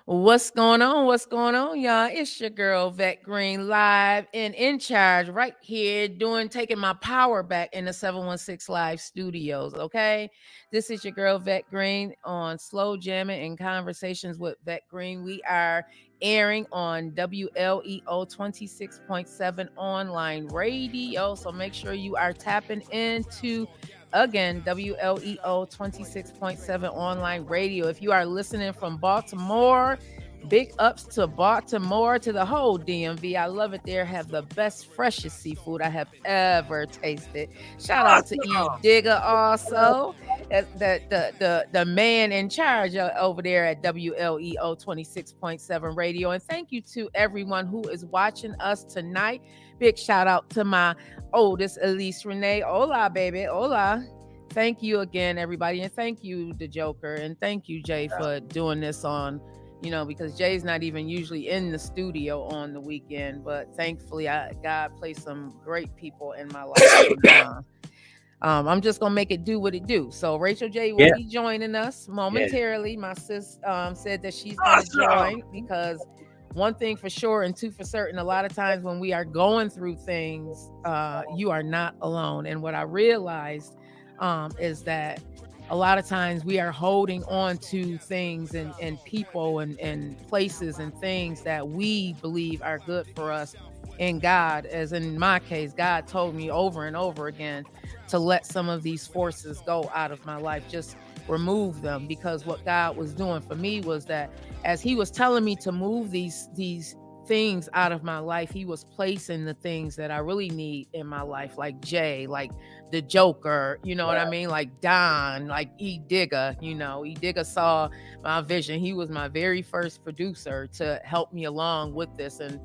What's going on? What's going on, y'all? It's your girl Vet Green live and in charge right here taking my power back in the 716 Live studios, okay? This is your girl Vet Green on Slow Jamming and Conversations with Vet Green. We are airing on WLEO 26.7 online radio, so make sure you are tapping into again, WLEO 26.7 online radio. If you are listening from Baltimore, big ups to Baltimore, to the whole DMV. I love it there. Have the best, freshest seafood I have ever tasted. Shout out to E Awesome. Digger also, the man in charge over there at WLEO 26.7 radio. And thank you to everyone who is watching us tonight. Big shout out to my oldest, Elise Renee. Hola, baby. Hola. Thank you again, everybody. And thank you, the Joker. And thank you, Jay, for doing this on, because Jay's not even usually in the studio on the weekend. But thankfully, God placed some great people in my life. And, I'm just gonna make it do what it do. So Rachel J will Yeah, be joining us yeah. momentarily. My sis said that she's gonna Awesome. join because one thing for sure and two for certain, a lot of times when we are going through things, you are not alone. And what I realized is that a lot of times we are holding on to things and people and places and things that we believe are good for us. And God, as in my case, God told me over and over again to let some of these forces go out of my life, just remove them, because what God was doing for me was that as he was telling me to move these things out of my life, he was placing the things that I really need in my life, like Jay, like the Joker, you know what I mean? Like Don, like E Digger, E Digger saw my vision. He was my very first producer to help me along with this. And,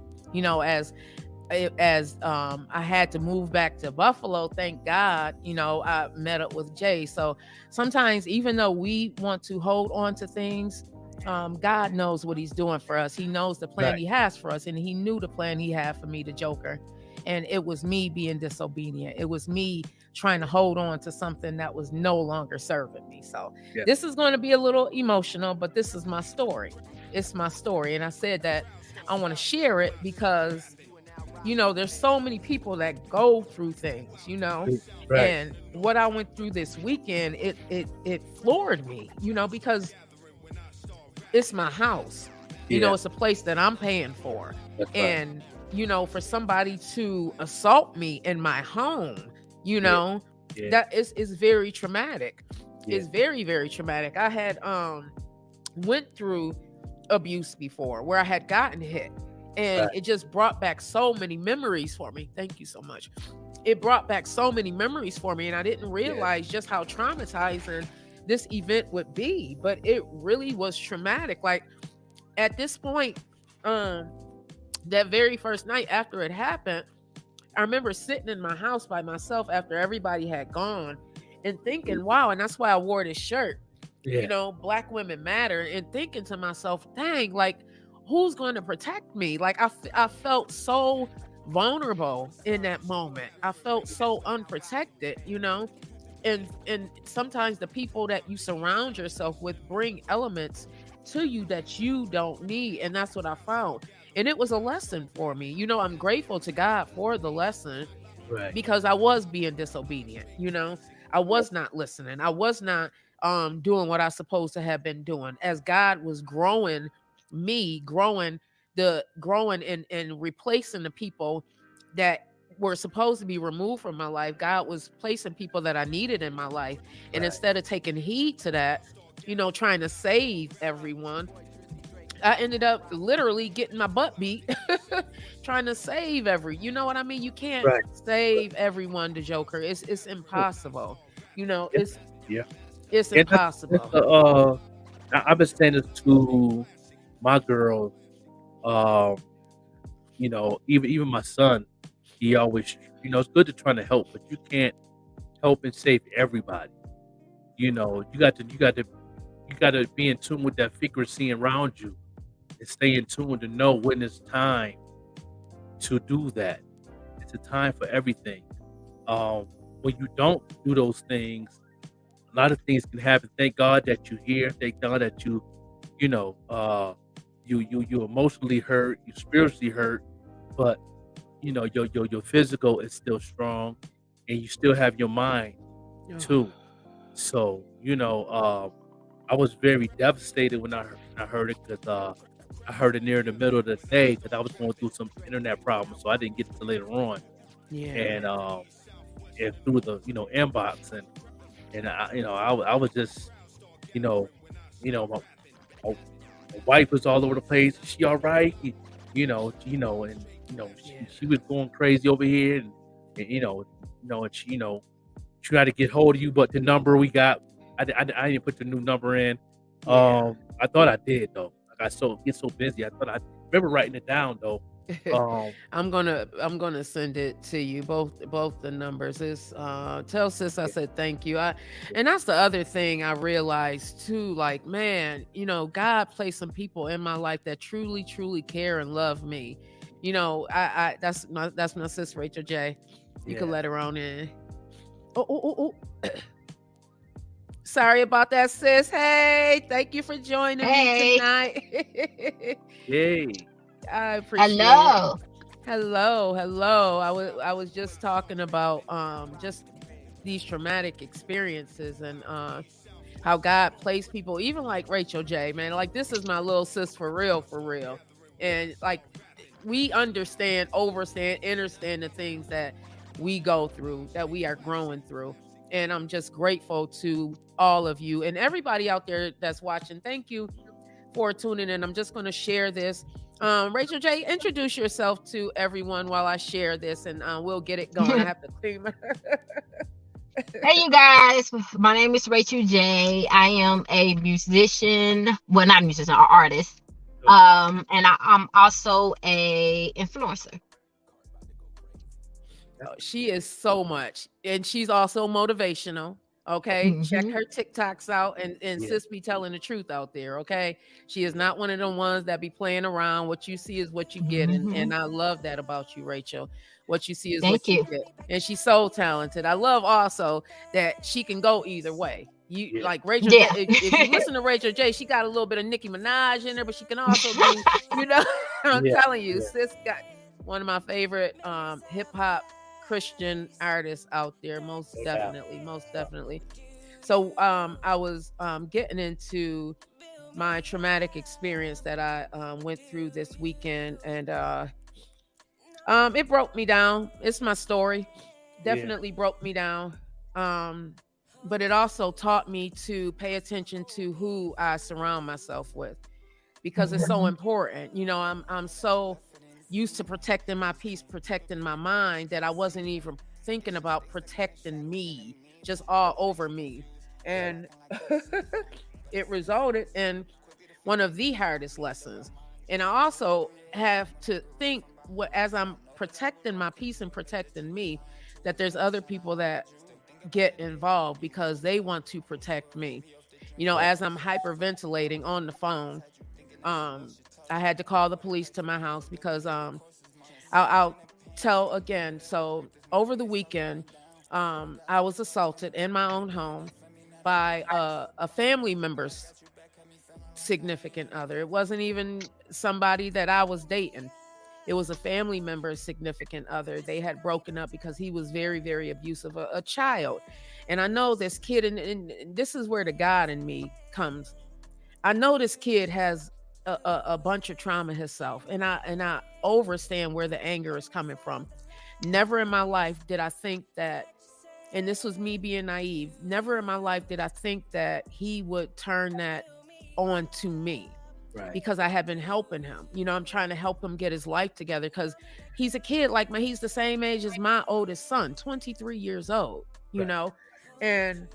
I had to move back to Buffalo, thank God, I met up with Jay. So sometimes, even though we want to hold on to things, God knows what he's doing for us. He knows the plan Right. he has for us, and he knew the plan he had for me, the Joker. And it was me being disobedient. It was me trying to hold on to something that was no longer serving me. So Yeah. this is going to be a little emotional, but this is my story. It's my story. And I said that I want to share it because there's so many people that go through things. Right. And what I went through this weekend, it floored me, because it's my house. Yeah. It's a place that I'm paying for. That's right. And, for somebody to assault me in my home, Yeah. Yeah. that is very traumatic. Yeah. It's very, very traumatic. I had went through abuse before where I had gotten hit, and Right. it just brought back so many memories for me. Thank you so much. It brought back so many memories for me, and I didn't Yeah. realize just how traumatizing this event would be, but it really was traumatic. Like, at this point, that very first night after it happened, I remember sitting in my house by myself after everybody had gone and thinking, wow, and that's why I wore this shirt, Yeah. Black women matter, and thinking to myself, dang, like, who's going to protect me? Like, I felt so vulnerable in that moment. I felt so unprotected, and sometimes the people that you surround yourself with bring elements to you that you don't need, and that's what I found. And it was a lesson for me. I'm grateful to God for the lesson, Right. because I was being disobedient. I was not listening. I was not doing what I supposed to have been doing, as God was growing me, growing and replacing the people that were supposed to be removed from my life. God was placing people that I needed in my life. And Right. instead of taking heed to that, trying to save everyone, I ended up literally getting my butt beat trying to save you know what I mean? You can't Right. save everyone, the Joker. It's impossible. Yeah. It's Yeah. it's And that's impossible. I've been saying this to my girls. Um, even my son, he always, it's good to try to help, but you can't help and save everybody. You got to be in tune with that frequency around you and stay in tune to know when it's time to do that. It's a time for everything. When you don't do those things, a lot of things can happen. Thank God that you're here. Thank God that you know, you emotionally hurt, you spiritually hurt, but your physical is still strong, and you still have your mind too. So I was very devastated when I heard it because I heard it near the middle of the day because I was going through some internet problems, so I didn't get it till later on, Yeah. and through the inbox, and I was just you know my, my my wife was all over the place. Is she all right? And Yeah. she was going crazy over here, and and she tried to get hold of you, but the number we got, I didn't put the new number in. Yeah. I thought I did though. I got get so busy. I remember writing it down though. Um, I'm gonna send it to you, both the numbers. Is tell sis I yeah, said thank you. I yeah, And that's the other thing I realized too, like, man, God placed some people in my life that truly, truly care and love me. That's my sis Rachel J. You can yeah. let her on in. Oh. Sorry about that, sis. Hey, thank you for joining me Hey, tonight. Yay. I appreciate it. hello. Hello, hello. I was just talking about just these traumatic experiences, and how God placed people, even like Rachel J, man. Like, this is my little sis for real, for real. And like, we understand, overstand, understand the things that we go through, that we are growing through. And I'm just grateful to all of you and everybody out there that's watching. Thank you for tuning in. I'm just going to share this. Rachel J, introduce yourself to everyone while I share this, and we'll get it going. I have to clean my. Hey, you guys. My name is Rachel J. I am a musician. Well, not a musician, an artist. Okay. And I'm also a influencer. That's She is so much, and she's also motivational. Okay, check Hmm. her TikToks out, and yeah, sis be telling the truth out there. Okay, she is not one of them ones that be playing around. What you see is what you get, and Hmm. I love that about you, Rachel. What you see is Thank what you you. get, and she's so talented. I love also that she can go either way. You yeah, like Rachel J. Yeah. If you listen to Rachel J, she got a little bit of Nicki Minaj in there, but she can also do, you know. I'm yeah, telling you, yeah. sis got one of my favorite hip hop Christian artists out there, most Yeah. definitely, most definitely. So I was getting into my traumatic experience that I went through this weekend, and it broke me down. It's my story. Yeah. Definitely broke me down. Um, but it also taught me to pay attention to who I surround myself with, because it's so Hmm. important. I'm so used to protecting my peace, protecting my mind, that I wasn't even thinking about protecting me, just all over me. Right. And it resulted in one of the hardest lessons. And I also have to think, what, as I'm protecting my peace and protecting me, that there's other people that get involved because they want to protect me. Right. As I'm hyperventilating on the phone, um I had to call the police to my house because I'll tell again. So over the weekend, I was assaulted in my own home by a family member's significant other. It wasn't even somebody that I was dating. It was a family member's significant other. They had broken up because he was very, very abusive, a child. And I know this kid, and this is where the God in me comes. I know this kid has a bunch of trauma himself, and I understand where the anger is coming from. Never in my life did I think that, and this was me being naive. Never in my life did I think that he would turn that on to me, Right. because I had been helping him. I'm trying to help him get his life together, because he's a kid like my he's the same age as my oldest son, 23 years old, you Right. know. And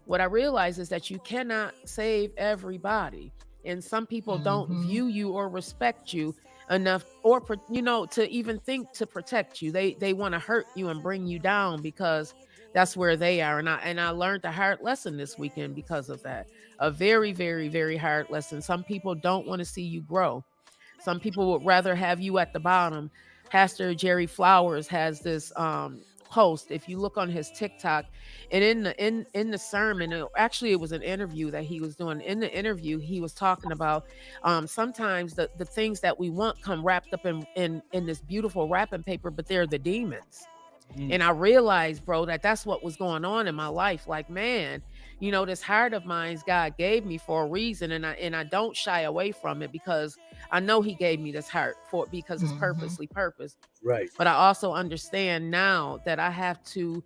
what I realize is that you cannot save everybody. And some people don't Hmm. view you or respect you enough, or to even think to protect you. They want to hurt you and bring you down, because that's where they are. And I learned a hard lesson this weekend because of that. A very, very, very hard lesson. Some people don't want to see you grow. Some people would rather have you at the bottom. Pastor Jerry Flowers has this post, if you look on his TikTok, and in the sermon, actually it was an interview that he was doing. In the interview, he was talking about sometimes the things that we want come wrapped up in this beautiful wrapping paper, but they're the demons. Mm, And I realized, bro, that that's what was going on in my life. Like, man, this heart of mine's God gave me for a reason, and I don't shy away from it, because I know He gave me this heart because it's Mm-hmm. purposely purpose. right. But I also understand now that I have to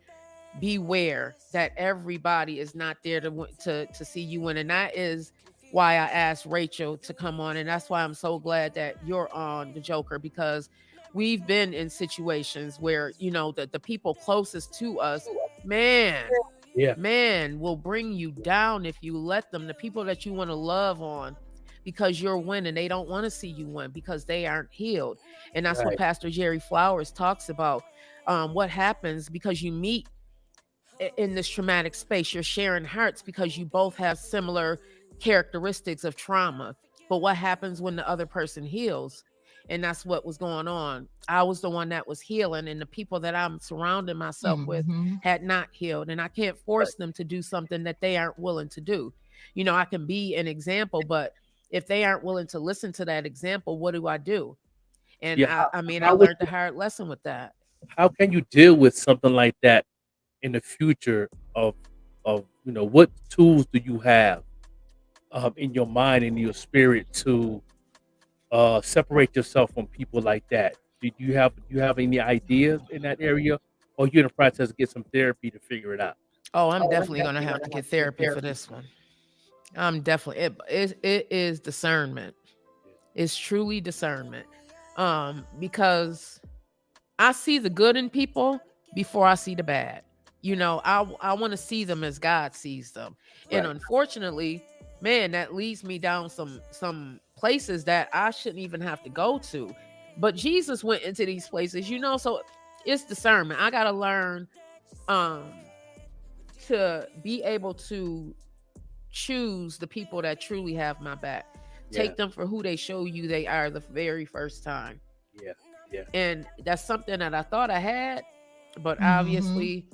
beware that everybody is not there to see you win, and that is why I asked Rachel to come on, and that's why I'm so glad that you're on the Joker, because we've been in situations where the people closest to us, man, Yeah. will bring you down if you let them. The people that you want to love on, because you're winning, they don't want to see you win because they aren't healed. And that's what Right. Pastor Jerry Flowers talks about. What happens because you meet in this traumatic space, you're sharing hearts because you both have similar characteristics of trauma. But what happens when the other person heals? And that's what was going on. I was the one that was healing, and the people that I'm surrounding myself with Mm-hmm. had not healed. And I can't Right. force them to do something that they aren't willing to do. I can be an example, but if they aren't willing to listen to that example, what do I do? And Yeah. I How would learned a hard lesson with that. how can you deal with something like that in the future of what tools do you have in your mind and your spirit to separate yourself from people like that? Do you have any ideas in that area, or you in the process of get some therapy to figure it out? Oh, I'm definitely going to have to get therapy for this one. I'm definitely it is discernment. It's truly discernment. Because I see the good in people before I see the bad. I want to see them as God sees them. And Right. unfortunately, man, that leads me down some places that I shouldn't even have to go to. But Jesus went into these places, so it's discernment. I got to learn um to be able to choose the people that truly have my back. Yeah. Take them for who they show you they are the very first time. Yeah. Yeah. And that's something that I thought I had, but Mm-hmm. obviously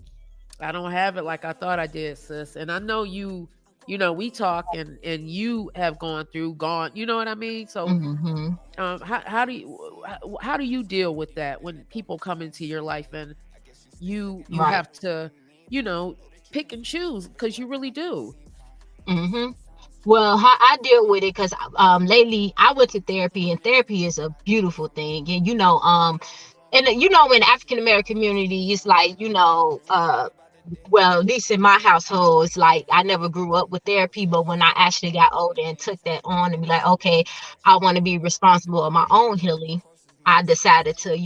I don't have it like I thought I did, sis. And I know we talk, and you have gone, you know what I mean? So Mm-hmm. how do you deal with that when people come into your life, and you Right. have to, you know, pick and choose, because you really do. Mm-hmm. Well, how I deal with it, because lately I went to therapy, and therapy is a beautiful thing. And and in the African American community, it's like, well, at least in my household, it's like I never grew up with therapy, but when I actually got older and took that on and be like, okay, I want to be responsible of my own healing, I decided to,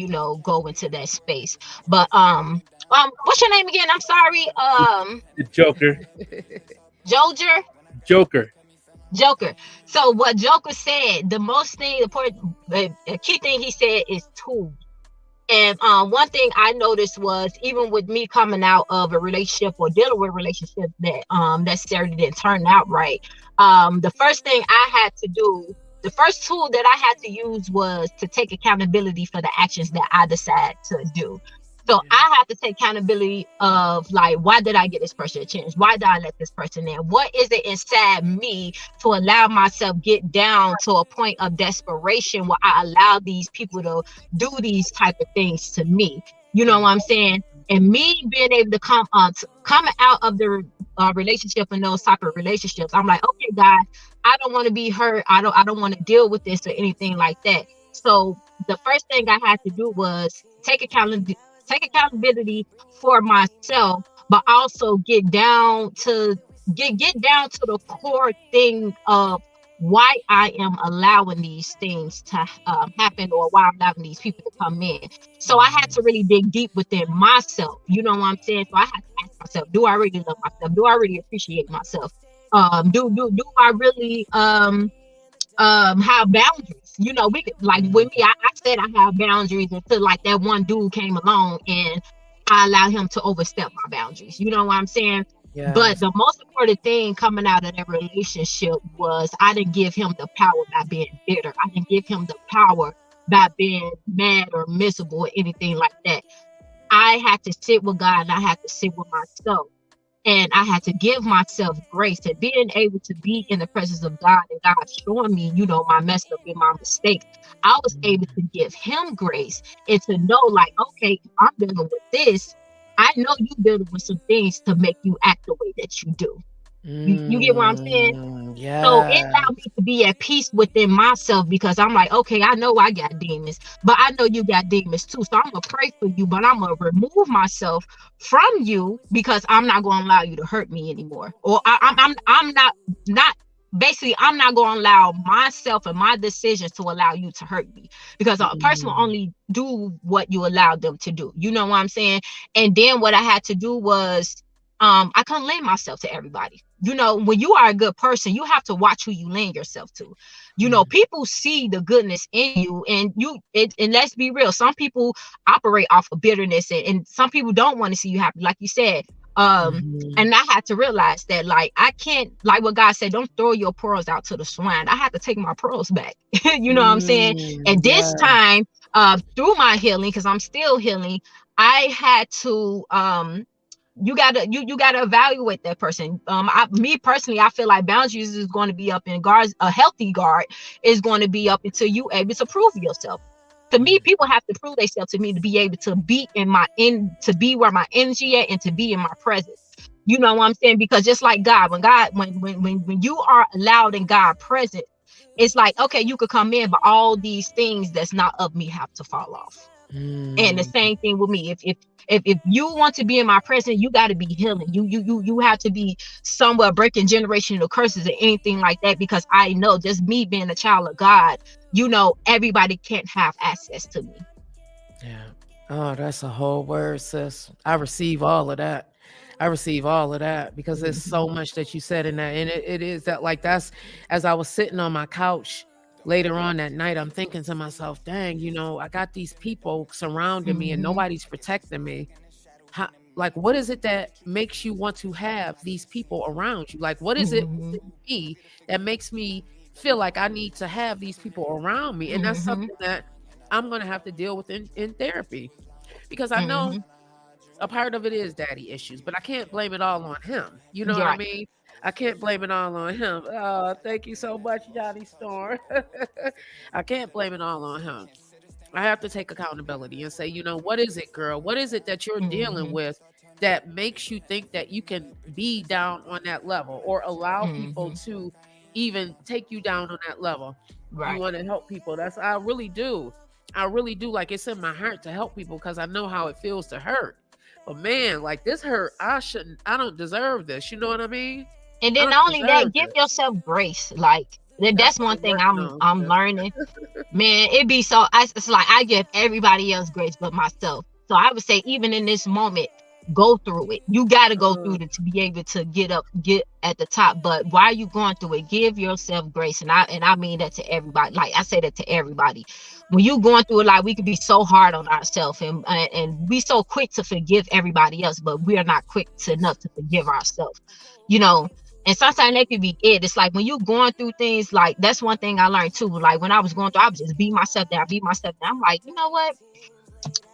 go into that space. But what's your name again? I'm sorry. The, the Joker. Joker. Joker. Joker. So what Joker said, the key thing he said is tools. And one thing I noticed was, even with me coming out of a relationship or dealing with a relationship that necessarily didn't turn out right, the first thing I had to do, the first tool that I had to use was to take accountability for the actions that I decide to do. So Yeah. I have to take accountability of, like, why did I get this person a chance? Why did I let this person in? What is it inside me to allow myself get down to a point of desperation where I allow these people to do these type of things to me? You know what I'm saying? And me being able to come out of the relationship and those type of relationships, I'm like, okay, God, I don't want to be hurt. I don't want to deal with this or anything like that. So the first thing I had to do was take accountability for myself, but also get down to the core thing of why I am allowing these things to happen, or why I'm allowing these people to come in. So I had to really dig deep within myself. You know what I'm saying? So I had to ask myself, do I really love myself? Do I really appreciate myself? Do I really have boundaries? We could, like, with me, I said I have boundaries until, like, that one dude came along and I allowed him to overstep my boundaries. You know what I'm saying? But Yes. the most important thing coming out of that relationship was, I didn't give him the power by being bitter. I didn't give him the power by being mad or miserable or anything like that. I had to sit with God and I had to sit with myself. And I had to give myself grace, and being able to be in the presence of God and God showing me, my mess up and my mistakes. I was able to give him grace and to know, like, okay, I'm dealing with this. I know you dealing with some things to make you act the way that you do. You get what I'm saying? So it Yeah. allowed me to be at peace within myself because I'm like, okay, I know I got demons, but I know you got demons too. So I'm gonna pray for you, but I'm gonna remove myself from you because I'm not gonna allow you to hurt me anymore. Or I'm not basically I'm not gonna allow myself and my decisions to allow you to hurt me because a person will only do what you allow them to do. You know what I'm saying? And then what I had to do was I couldn't lend myself to everybody. When you are a good person, you have to watch who you lend yourself to. People see the goodness in you, and and let's be real, some people operate off of bitterness, and some people don't want to see you happy, like you said. And I had to realize that, like, I can't, like what God said, don't throw your pearls out to the swine. I had to take my pearls back. You know what I'm saying? And this Yeah. time, through my healing, because I'm still healing, I had to you gotta evaluate that person. Me personally, I feel like boundaries is going to be up in guards. A healthy guard is going to be up until you able to prove yourself. To me, people have to prove themselves to me to be able to be to be where my energy at and to be in my presence. You know what I'm saying? Because just like God, when you are allowed in God present, it's like, okay, you could come in, but all these things that's not of me have to fall off. And the same thing with me. If you want to be in my presence, you got to be healing. You have to be somewhere breaking generational curses or anything like that. Because I know, just me being a child of God, everybody can't have access to me. Yeah. Oh, that's a whole word, sis. I receive all of that. I receive all of that because there's so much that you said in that. And it is that, like, that's as I was sitting on my couch later on that night, I'm thinking to myself, dang, I got these people surrounding me and nobody's protecting me. How, like, what is it that makes you want to have these people around you? Like, what is it within me that makes me feel like I need to have these people around me? And that's something that I'm going to have to deal with in therapy, because I know a part of it is daddy issues, but I can't blame it all on him. You know what I Right. mean? I can't blame it all on him. Oh, thank you so much, Johnny Storm. I can't blame it all on him. I have to take accountability and say, what is it, girl? What is it that you're dealing with that makes you think that you can be down on that level or allow people to even take you down on that level? You Right. want to help people. I really do. I really do. Like, it's in my heart to help people because I know how it feels to hurt. But man, like, this hurt, I don't deserve this. You know what I mean? And I then don't not only that, deserve give this. yourself grace. Like, That's that's what one I'm thing working I'm on, I'm sis. learning. Man, it be so it's like I give everybody else grace but myself. So I would say, even in this moment, go through it. You got to go through it to be able to get at the top. But while you going through it, give yourself grace. And I mean that to everybody. Like, I say that to everybody. When you going through it, like, we could be so hard on ourselves and we so quick to forgive everybody else, but we are not quick enough to forgive ourselves. You know, and sometimes that could be it. It's like when you going through things, like, that's one thing I learned too. Like, when I was going through, I would just beat myself down. I'm like, you know what?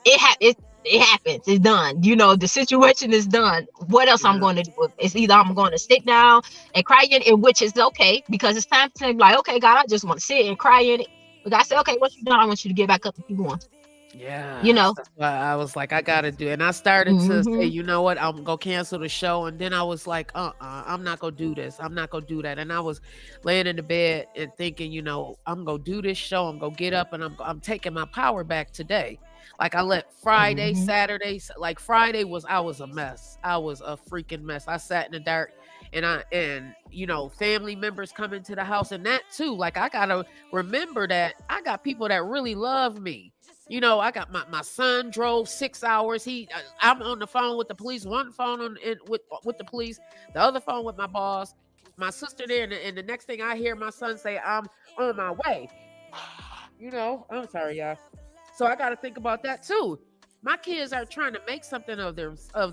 It happens. It's done. The situation is done. What else I'm Yeah. going to do? It's either I'm going to sit down and cry in it, which is okay, because it's time to be like, okay, God, I just want to sit and cry in it. But God said, okay, once you're done, I want you to get back up and keep going. You Yes, know? that's why I was like, I gotta do it. And I started to say, Mm-hmm. you know what, I'm gonna cancel the show. And then I was like, I'm not gonna do this. I'm not gonna do that. And I was laying in the bed and thinking, I'm gonna do this show. I'm gonna get up and I'm taking my power back today. Like, I let Friday, Mm-hmm. Saturday, like Friday I was a mess. I was a freaking mess. I sat in the dark and family members come into the house, and that too. Like, I gotta remember that I got people that really love me. I got my son drove 6 hours. I'm on the phone with the police. One phone with the police, the other phone with my boss, my sister there, and the next thing I hear my son say, I'm on my way. I'm sorry, y'all. So I got to think about that too. My kids are trying to make something of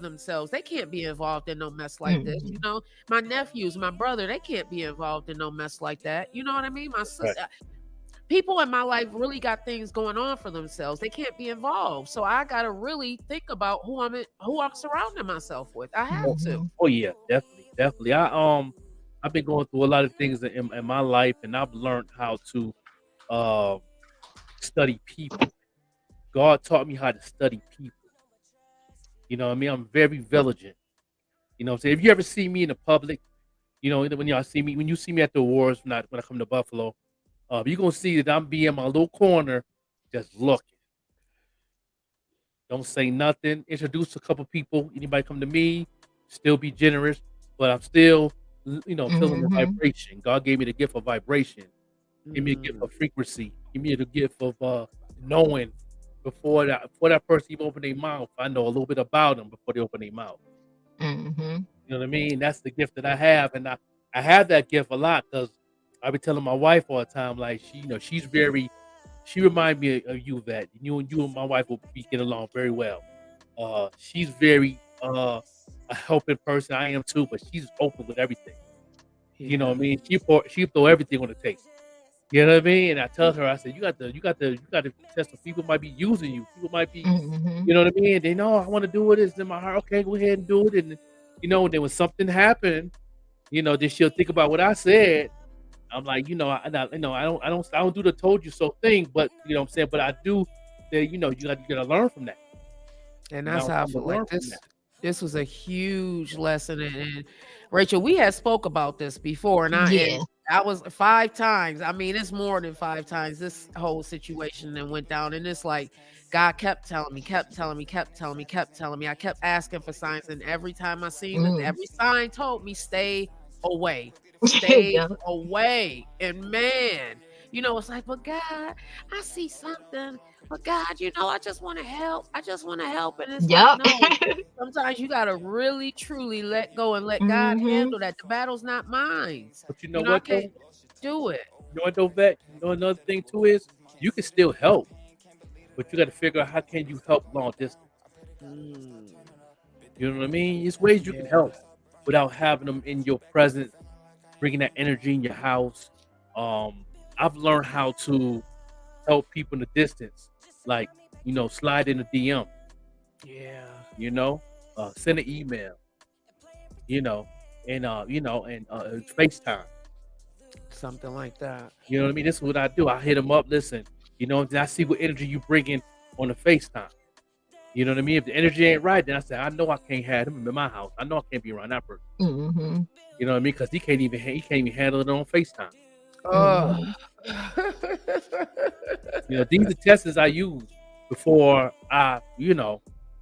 themselves. They can't be involved in no mess like this. Mm-hmm. My nephews, my brother, they can't be involved in no mess like that. You know what I mean? My Right. sister. people in my life really got things going on for themselves. They can't be involved. So I gotta really think about who I'm surrounding myself with. I have Oh, to. Mhm. oh yeah, definitely. I've been going through a lot of things in my life, and I've learned how to uh, study people. God taught me how to study people. You know what I mean? I'm very vigilant. You know what I'm saying? If you ever see me in the public, you know, when y'all see me, when you see me at the awards, when I come to Buffalo, you're gonna see that I'm be in my little corner, just looking. Don't say nothing. Introduce a couple people. Anybody come to me, still be generous, but I'm still, feeling the Mhm. vibration. God gave me the gift of vibration. Give me a gift Mm, of frequency. Give me the gift of knowing before that person even open their mouth. I know a little bit about them before they open their mouth. Mhm. You know what I mean? That's the gift that I have, and I have that gift a lot because I be telling my wife all the time, like she's very, she remind me of you, that you and my wife will be get along very well. She's very a helping person. I am too, but she's open with everything. You know yeah. what I mean? She throw everything on the table. You know what I mean? And I tell her, I said, you got to test some people might be using you. People might be, you Mhm. know what I mean? They know I want to do it. It's in my heart. Okay, go ahead and do it. And then when something happened, then she'll think about what I said. I'm like, I don't do the told you so thing, but you know what I'm saying. But I do say, you gotta learn from that. And And I that's was how I able feel to like learn from that. this was a huge lesson. And Rachel, we had spoke about this before, and Yeah. I was 5 times. I mean, it's more than 5 times this whole situation that went down. And it's like God kept telling me, kept telling me, kept telling me, kept telling me. I kept asking for signs, and every time I seen it, Mm. every sign told me stay away. Stay Yeah. away. And man, it's like, but God, I see something. But God, I just want to help. I just want to help. And it's like, Yep. no, sometimes you got to really, truly let go and let God Mhm. handle that. The battle's not mine. But you know I what can't though? do it. You know what though, Vet? You know another thing too is you can still help, but you got to figure out how can you help long distance. Mm, You know what I mean? It's ways you can yeah. help without having them in your presence, bringing that energy in your house. I've learned how to help people in the distance, like slide in a DM, Yeah. you know, send an email, you know, and FaceTime. Something like that. You know what I mean? This is what I do. I hit them up. Listen, and I see what energy you bring in on the FaceTime. You know what I mean? If the energy ain't right, then I say I know I can't have him in my house. I know I can't be around that person. Mhm. You know what I mean? Because he can't even handle it on FaceTime. Oh. Mhm. These are tests I use before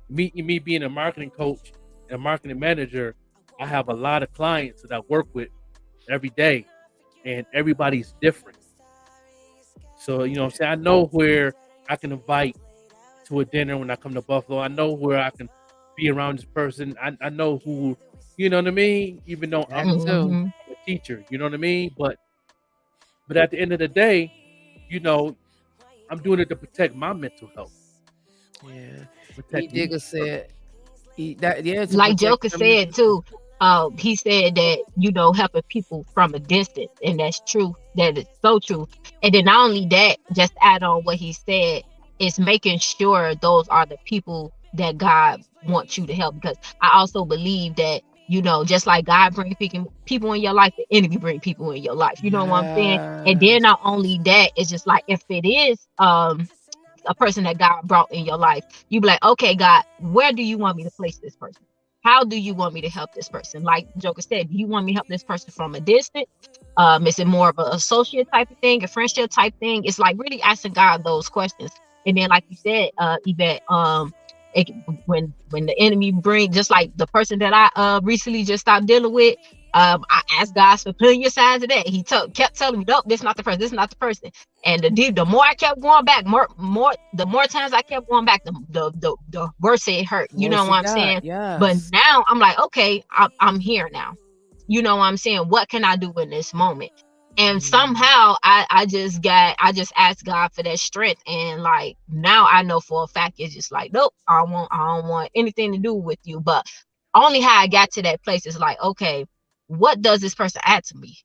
me being a marketing coach and a marketing manager. I have a lot of clients that I work with every day, and everybody's different. So what I'm saying, I know where I can invite to a dinner when I come to Buffalo. I know where I can be around this person. I know who, you know what I mean. Even though That I'm too. Mhm. a teacher, you know what I mean. But at the end of the day, you know, I'm doing it to protect my mental health, Yeah. E protect me Digger first. said, that, yeah, to Like protect Joker your mental said too, he said that, helping people from a distance, and that's true. That is so true. And then not only that, just add on what he said, is making sure those are the people that God wants you to help. Because I also believe that, just like God bring people in your life, the enemy bring people in your life. You know what I'm saying? And then Yes. not only that, it's just like, if it is a person that God brought in your life, you be like, okay, God, where do you want me to place this person? How do you want me to help this person? Like Joker said, do you want me to help this person from a distance? Is it more of an associate type of thing, a friendship type thing? It's like really asking God those questions. And then, like you said, Yvette, it, when the enemy bring, just like the person that I recently just stopped dealing with, I asked God for putting your signs of that. He kept telling me, nope, this is not the person. This is not the person. And the more I kept going back, the more times I kept going back, the worse it hurt. You know Worse what it I'm got. saying? But Yes. now I'm like, okay, I'm here now. You know what I'm saying? What can I do in this moment? And Mm. somehow I just asked God for that strength. And like now I know for a fact it's just like, nope, I don't want anything to do with you. But only how I got to that place is like, okay, what does this person add to me?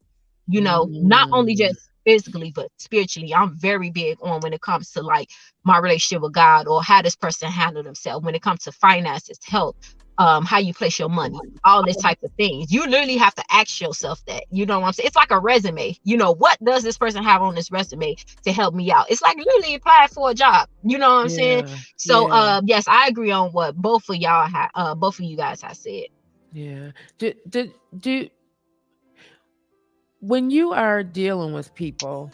Not only Mm. just physically, but spiritually, I'm very big on when it comes to like my relationship with God, or how this person handle themselves when it comes to finances, health, how you place your money, all this type of things. You literally have to ask yourself that. You know what I'm saying? It's like a resume. You know, what does this person have on this resume to help me out? It's like literally applying for a job. You know what I'm saying? Yeah. So Yeah. yes, I agree on what both of y'all both of you guys have said. Yeah. Do when you are dealing with people,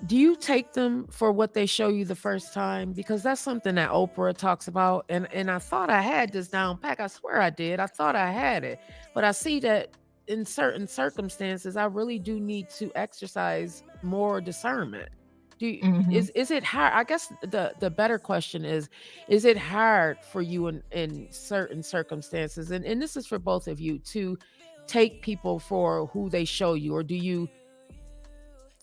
do you take them for what they show you the first time? Because that's something that Oprah talks about, and I thought I had this down pack. I swear I did. I thought I had it, but I see that in certain circumstances, I really do need to exercise more discernment. Hmm. Is it hard? I guess the better question is it hard for you in certain circumstances, and this is for both of you, to take people for who they show you, or do you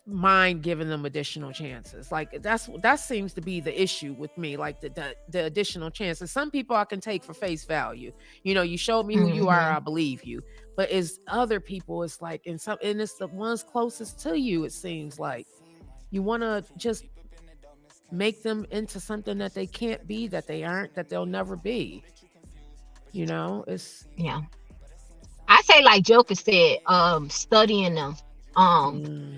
mind giving them additional chances? Like that seems to be the issue with me, like the additional chances. Some people I can take for face value. You know, you showed me who you are, Hmm. I believe you. But is other people, it's like, and it's the ones closest to you, it seems like you want to just make them into something that they can't be, that they aren't, that they'll never be. You know, it's Yeah. I say like Joker said, studying them.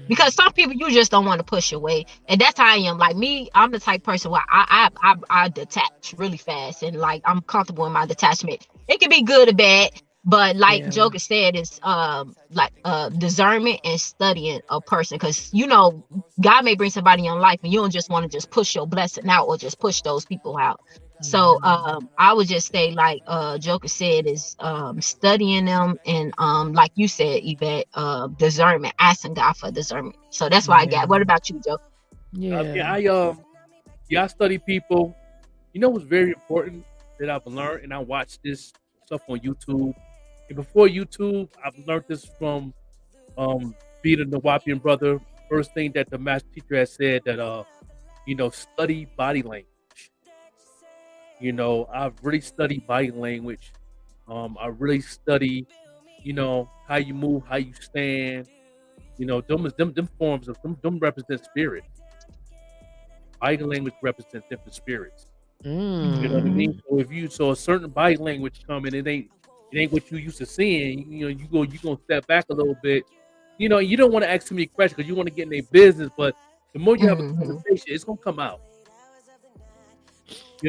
Because mm, some people you just don't want to push away. And that's how I am. Like me, I'm the type person where I detach really fast, and like I'm comfortable in my detachment. It can be good or bad, but like yeah, Joker said, it's like discernment and studying a person. Because you know, God may bring somebody in your life and you don't just want to just push your blessing out or just push those people out. So mhm, I would just say like Joker said is studying them, and like you said, Yvette, discernment, asking God for discernment. So that's why I got. What yeah, about you, Joker? Yeah, yeah, I study people. You know what's very important that I've learned, and I watch this stuff on YouTube. And before YouTube, I've learned this from being a Nawapian brother. First thing that the master teacher has said that study body language. I've really studied body language. I really study, how you move, how you stand. Them forms of them represent spirit. Body language represents different spirits. You know what I mean? mm, So if you saw a certain body language coming, it ain't what you used to seeing. You gonna step back a little bit. You don't want to ask too many questions because you want to get in their business. But the more you have a Hmm. conversation, it's gonna come out.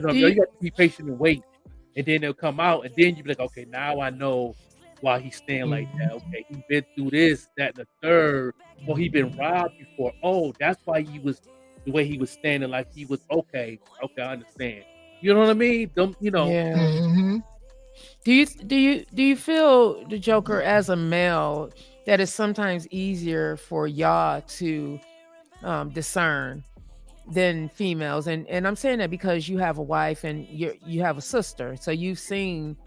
do You you got to be patient and wait, and then it'll come out, and then you be like, okay, now I know why he's staying like that. Hmm. Okay, he been through this, that, and the third, or he been robbed before. Oh, that's why he was the way he was standing, like he was okay. Okay, I understand. You know what I mean? yeah, Hmm. do you feel, the Joker, as a male, that it's sometimes easier for y'all to discern than females? And I'm saying that because you have a wife and you have a sister, so you've seen,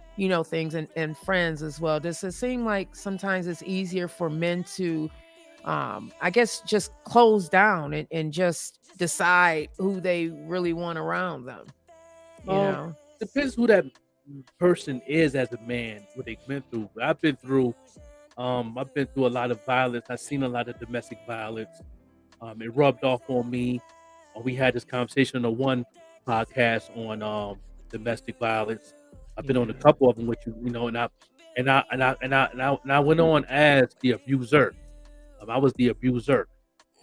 things, and friends as well. Does it seem like sometimes it's easier for men to, I guess, just close down and just decide who they really want around them, you Um, know? depends who that person is as a man, what they've been through. I've been through a lot of violence. I've seen a lot of domestic violence. It rubbed off on me. We had this conversation on the one podcast on domestic violence. I've been on a Yeah, couple of them with you, and I went on as the abuser. I was the abuser.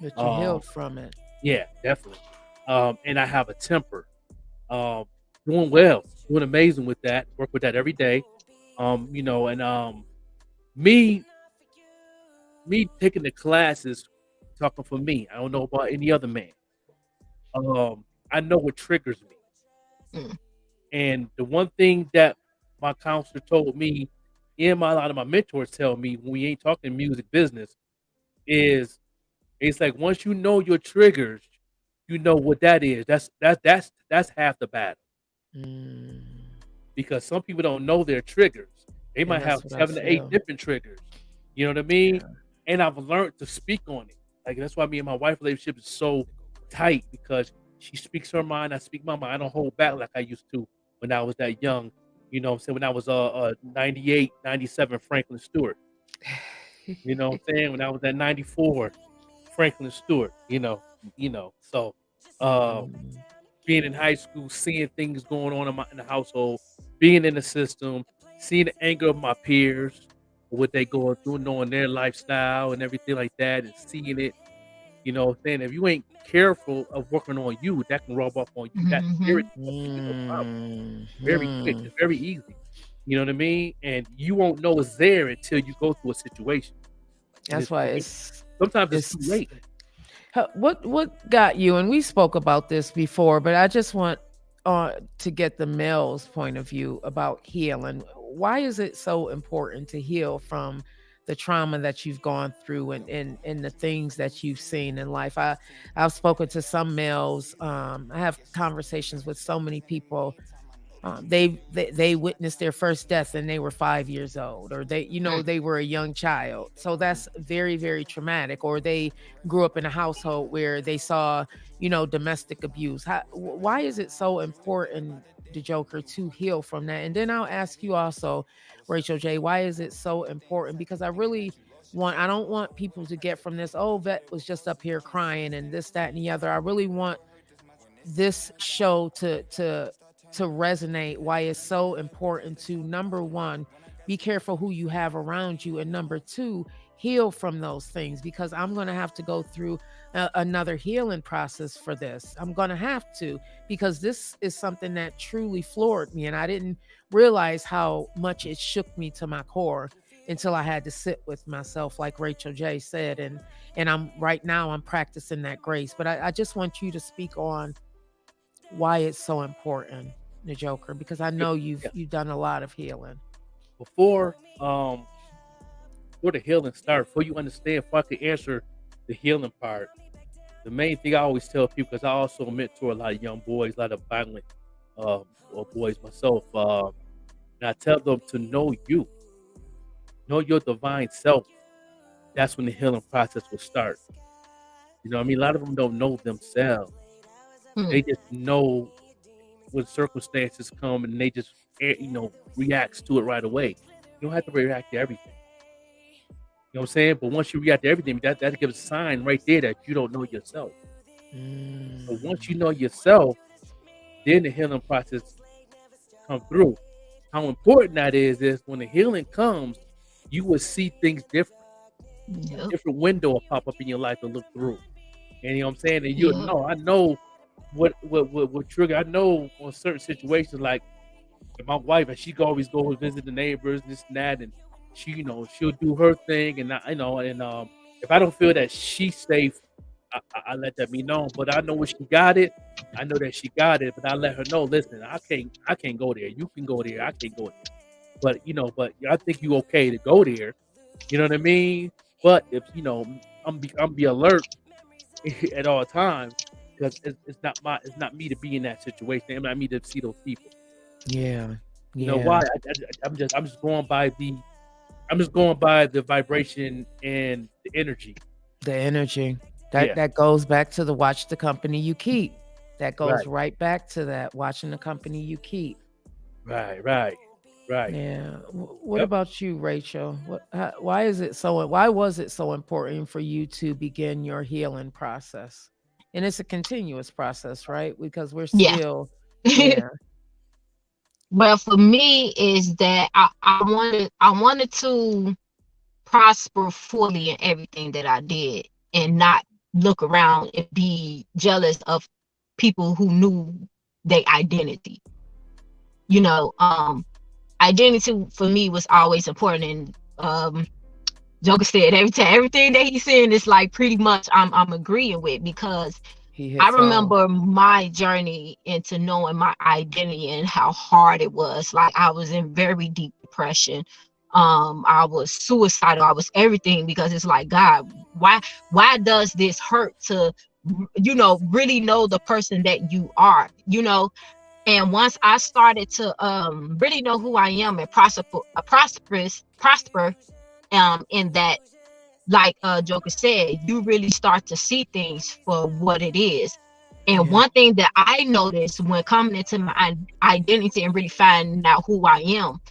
but you Um, healed from it. yeah, definitely. And I have a temper. Um, doing well, doing amazing with that. Work with that every day. And me me taking the classes, talking for me. I don't know about any other man. I know what triggers me. Hmm. And the one thing that my counselor told me, and a lot of my mentors tell me when we ain't talking music business, is it's like once you know your triggers, you know what that is. That's half the battle. Mm, Because some people don't know their triggers. They and might have that's what I 7 to 8 feel. different triggers. You know what I mean? Yeah. And I've learned to speak on it. Like that's why me and my wife relationship is so tight because she speaks her mind, I speak my mind. I don't hold back like I used to when I was that young. You know what I'm saying? When I was 98, 97 Franklin Stewart. You know what I'm saying? When I was at 94. Franklin Stewart, So being in high school, seeing things going on in the household, being in the system, seeing the anger of my peers, what they going through, knowing their lifestyle and everything like that, and seeing it, saying if you ain't careful of working on you, that can rub off on you. That Mm-hmm. spirit can become problem very quick. Mhm. It's very easy. You know what I mean? And you won't know it's there until you go through a situation. And That's it's why too late. Sometimes it's too it's late. what got you, and we spoke about this before, but I just want to get the male's point of view about healing. Why is it so important to heal from the trauma that you've gone through and the things that you've seen in life? I've spoken to some males. I have conversations with so many people. They witnessed their first death and they were 5 years old, or they were a young child. So that's very, very traumatic. Or they grew up in a household where they saw, domestic abuse. Why is it so important, the Joker, to heal from that? And then I'll ask you also, Rachel J, why is it so important? Because I don't want people to get from this, oh, Vet was just up here crying and this, that, and the other. I really want this show to resonate, why it's so important to, number one, be careful who you have around you, and number two, heal from those things, because I'm going to have to go through another healing process for this. I'm going to have to, because this is something that truly floored me, and I didn't realize how much it shook me to my core until I had to sit with myself, like Rachel J said. And I'm practicing that grace. But I just want you to speak on why it's so important, the Joker, because I know Yeah. you've done a lot of healing. Before the healing starts, before you understand, before I can answer the healing part, the main thing I always tell people, because I also mentor a lot of young boys, a lot of violent or boys myself, and I tell them to know your divine self. That's when the healing process will start. You know what I mean? A lot of them don't know themselves. They just know when circumstances come and they just, reacts to it right away. You don't have to react to everything. You know what I'm saying? But once you react to everything, that gives a sign right there that you don't know yourself. So once you know yourself, then the healing process come through. How important that is when the healing comes, you will see things different. Yep. Different window will pop up in your life to look through. And you know what I'm saying? And Yep. I know what trigger. I know on certain situations, like my wife, and she can always go and visit the neighbors, this and that, and she, she'll do her thing, and if I don't feel that she's safe, I let that be known. But I know when she got it, I know that she got it, but I let her know, listen, I can't go there. You can go there, I can't go there. But I think you okay to go there. You know what I mean? But if I'm be alert at all times, because it's not me to be in that situation. It's not me to see those people. Yeah. You know why? I'm just going by the vibration and the energy. The energy. Yeah. That goes back to the watch the company you keep. That goes Right. right back to that, watching the company you keep. Right. Yeah. What Yep. about you, Rachel? Why was it so important for you to begin your healing process? And it's a continuous process, right? Because we're Yeah. still, yeah. Well, for me is that I wanted to prosper fully in everything that I did, and not look around and be jealous of people who knew their identity. You know, identity for me was always important. And Joker said everything that he's saying is like pretty much I'm agreeing with, because He I hits all. remember my journey into knowing my identity and how hard it was. Like, I was in very deep depression. I was suicidal. I was everything, because it's like, God, why does this hurt to, really know the person that you are, And once I started to really know who I am and prosper in that, like Joker said, you really start to see things for what it is. And Yeah. one thing that I noticed when coming into my identity and really finding out who I am,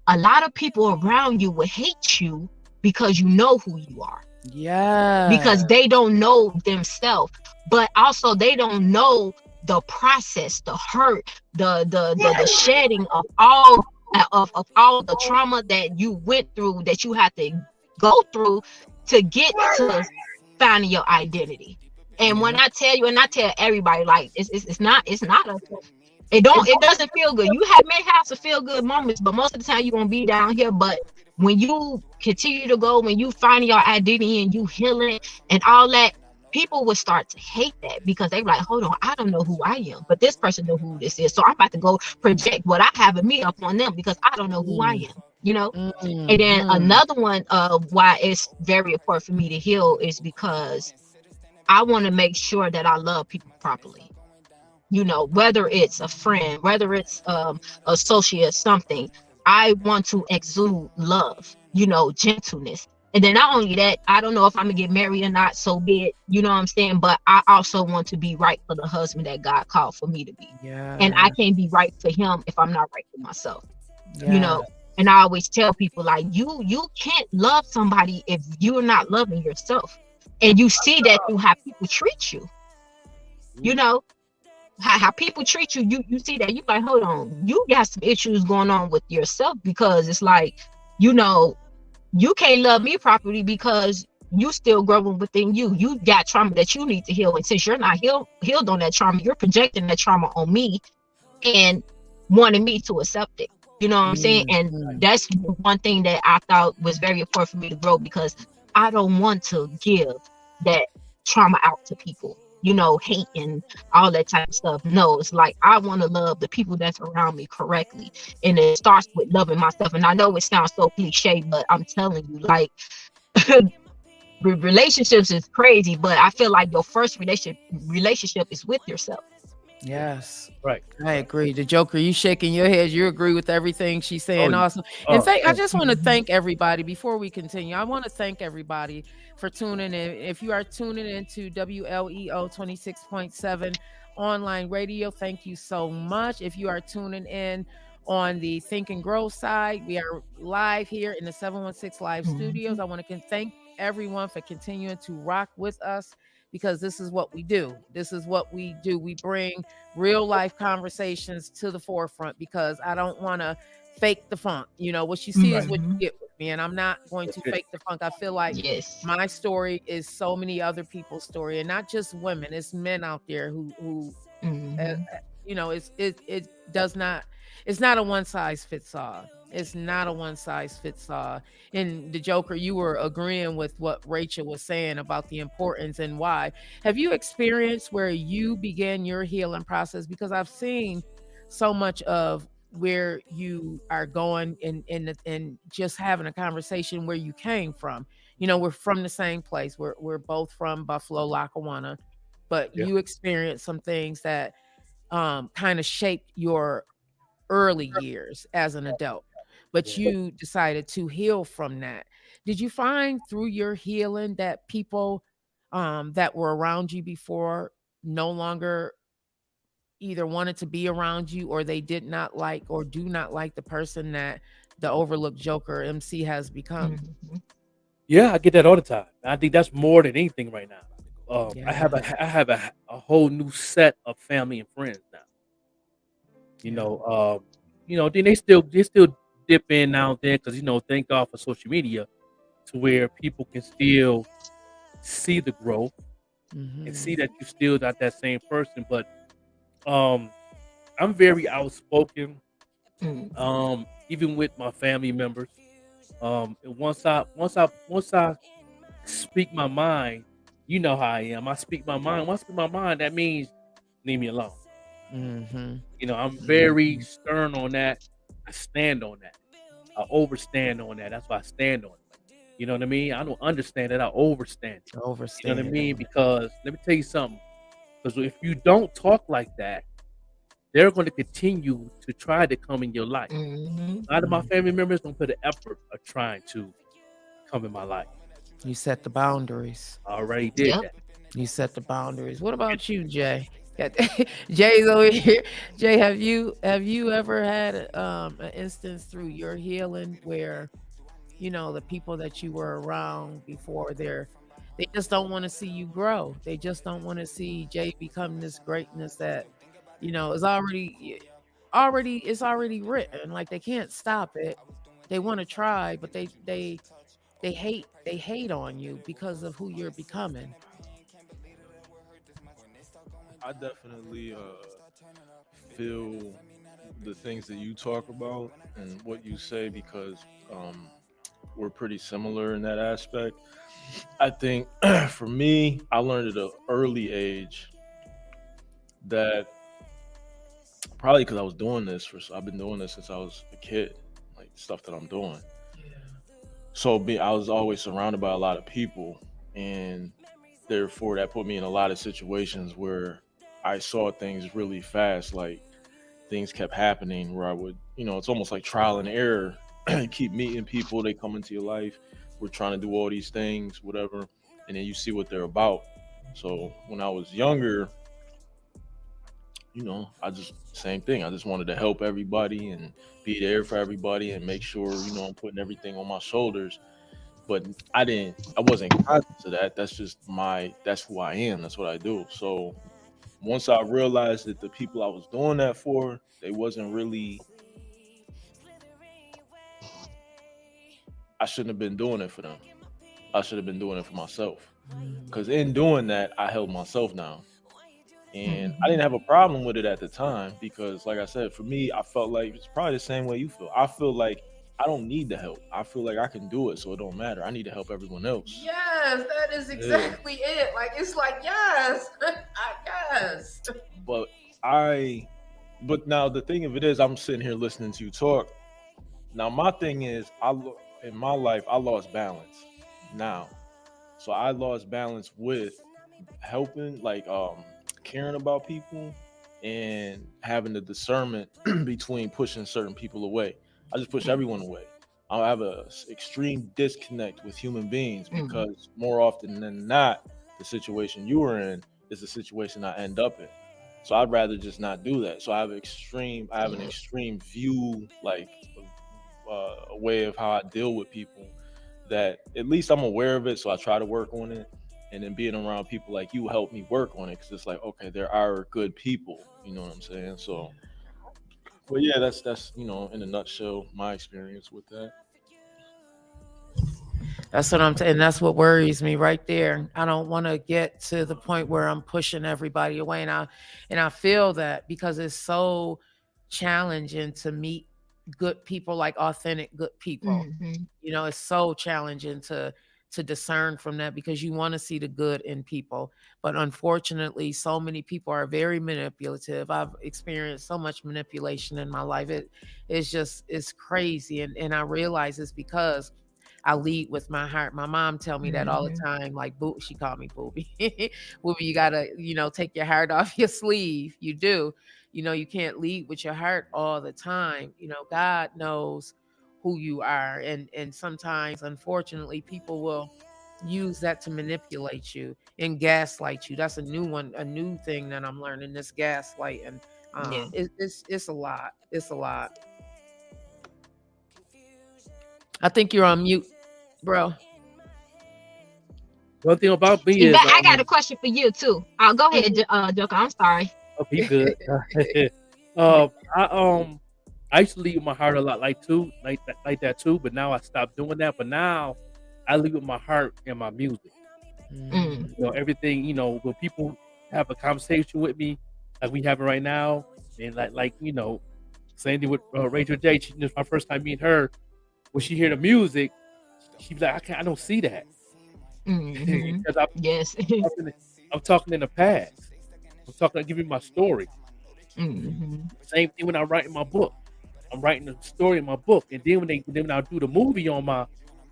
a lot of people around you will hate you because you know who you are. Yeah. because they don't know themselves, but also they don't know the process, the hurt, the shedding of all the trauma that you went through, that you had to go through to get to finding your identity. And when Yeah. I tell you, and I tell everybody, like it's not a, it doesn't feel good. You may have some feel good moments, but most of the time you're gonna be down here. But when you continue to go, when you find your identity and you healing and all that, people will start to hate that, because they like, hold on, I don't know who I am, but this person know who this is. So I'm about to go project what I have in me up on them because I don't know who I Mm. am, you know? And then Mhm. another one of why it's very important for me to heal is because I want to make sure that I love people properly. You know, whether it's a friend, whether it's associate, something, I want to exude love, you know, gentleness. And then not only that, I don't know if I'm gonna get married or not, so be it, you know what I'm saying? But I also want to be right for the husband that God called for me to be. And I Yeah. can't be right for him if I'm not right for myself, you Yeah. know. And I always tell people, like, you can't love somebody if you're not loving yourself. And you see that through how people treat you, you know, how people treat you. You see that, you like, hold on, you got some issues going on with yourself, because it's like, you know, you can't love me properly because you still growing within you. You got trauma that you need to heal, and since you're not healed on that trauma, you're projecting that trauma on me and wanting me to accept it. You know what I'm saying? And Mhm. that's one thing that I thought was very important for me to grow, because I don't want to give that trauma out to people, you know, hate and all that type of stuff. No, it's like, I want to love the people that's around me correctly. And it starts with loving myself. And I know it sounds so cliche, but I'm telling you, like, relationships is crazy, but I feel like your first relationship is with yourself. Yes. Right. I agree. The Joker, you shaking your head. You agree with everything she's Oh saying. yeah. Also, and Oh I man. just want to Mhm. thank everybody before we continue. I want to thank everybody for tuning in. If you are tuning into WLEO 26.7 online radio, thank you so much. If you are tuning in on the Think and Grow side, we are live here in the 716 Live Studios. Mhm. I want to thank everyone for continuing to rock with us, because this is what we do. This is what we do. We bring real life conversations to the forefront, because I don't want to fake the funk. You know, what you see is Right. what Mhm. you get with me, and I'm not going That's to it. fake the funk. I feel like Yes. my story is so many other people's story, and not just women. It's men out there who Mhm. it does not, it's not a one size fits all. It's not a one size fits all. And the Joker, you were agreeing with what Rachel was saying about the importance and why. Have you experienced where you began your healing process? Because I've seen so much of where you are going and just having a conversation where you came from. You know, we're from the same place. We're both from Buffalo, Lackawanna, but Yeah. you experienced some things that kind of shaped your early years as an adult, but Yeah. you decided to heal from that. Did you find through your healing that people that were around you before no longer either wanted to be around you, or they did not like or do not like the person that the overlooked Joker MC has become? Mhm. Yeah, I get that all the time. I think that's more than anything right now. Yeah, I have a whole new set of family and friends now. You yeah, know, then they still dip in now and then because thank God for social media to where people can still see the growth and hmm, see that you still not that same person. But um, I'm very outspoken, Mhm. even with my family members. And once I speak my mind, you know how I am. I speak my mind. Once I speak my mind, that means leave me alone. hmm, I'm very hmm. stern on that. I stand on that. I overstand on that. That's why I stand on it. You know what I mean? I don't understand it. I overstand it. You know what I Overstand. mean? Because let me tell you something. Because if you don't talk like that, they're going to continue to try to come in your life. Mhm. A lot of my Mm. family members don't put the effort of trying to come in my life. You set the boundaries. I already did Yep. that. You set the boundaries. What And about you, Jay? Jay's over here. Jay, have you ever had an instance through your healing where the people that you were around before, they're They just don't want to see you grow. They just don't want to see Jay become this greatness that, is already written. Like they can't stop it. They want to try, but they hate on you because of who you're becoming. I definitely feel the things that you talk about and what you say because we're pretty similar in that aspect. I think for me, I learned at an early age that probably because I was doing this I've been doing this since I was a kid, like stuff that I'm doing. So I was always surrounded by a lot of people, and therefore that put me in a lot of situations where I saw things really fast. Like things kept happening where I would, it's almost like trial and error. You keep meeting people, they come into your life. We're trying to do all these things, whatever, and then you see what they're about. So when I was younger, I just same thing. I just wanted to help everybody and be there for everybody and make sure, I'm putting everything on my shoulders. But I wasn't conscious of that. That's who I am. That's what I do. So once I realized that the people I was doing that for, they wasn't really, I shouldn't have been doing it for them. I should have been doing it for myself. Because in doing that, I held myself down. And I didn't have a problem with it at the time because, like I said, for me, I felt like it's probably the same way you feel. I feel like I don't need the help. I feel like I can do it, so it don't matter. I need to help everyone else. Yes, that is exactly it. Like it's like yes, yes. But but now the thing of it is, I'm sitting here listening to you talk. Now my thing is, in my life, I lost balance. Now, so I lost balance with helping, like caring about people and having the discernment between pushing certain people away. I just push everyone away. I have a extreme disconnect with human beings because more often than not, the situation you were in is the situation I end up in. So I'd rather just not do that. So I have an extreme view, like a way of how I deal with people that at least I'm aware of it. So I try to work on it. And then being around people like you help me work on it because it's like, okay, there are good people. You know what I'm saying? So, but yeah, that's in a nutshell, my experience with that. That's what I'm saying. That's what worries me right there. I don't want to get to the point where I'm pushing everybody away, and I feel that because it's so challenging to meet good people, like authentic good people. It's so challenging to discern from that because you want to see the good in people, but unfortunately, so many people are very manipulative. I've experienced so much manipulation in my life. It's crazy, and I realize it's because I lead with my heart. My mom tell me that all the time. Like, she called me booby. Booby, you gotta, take your heart off your sleeve. You do. You can't lead with your heart all the time. God knows who you are, and sometimes, unfortunately, people will use that to manipulate you and gaslight you. That's a new one, a new thing that I'm learning. This gaslighting. It's a lot. It's a lot. I think you're on mute, bro. One thing about me is I got a question for you too. Go ahead, Joker. I'm sorry. Okay, good. I used to lead with my heart a lot, like that too. But now I stopped doing that. But now I lead with my heart and my music. Everything. When people have a conversation with me, like we having right now, and same thing with Rachel J. This was my first time meeting her. When she hear the music, she be like, I don't see that. Because I'm talking in the past. I'm giving my story. Same thing when I'm writing my book. I'm writing the story in my book, and then when I do the movie on my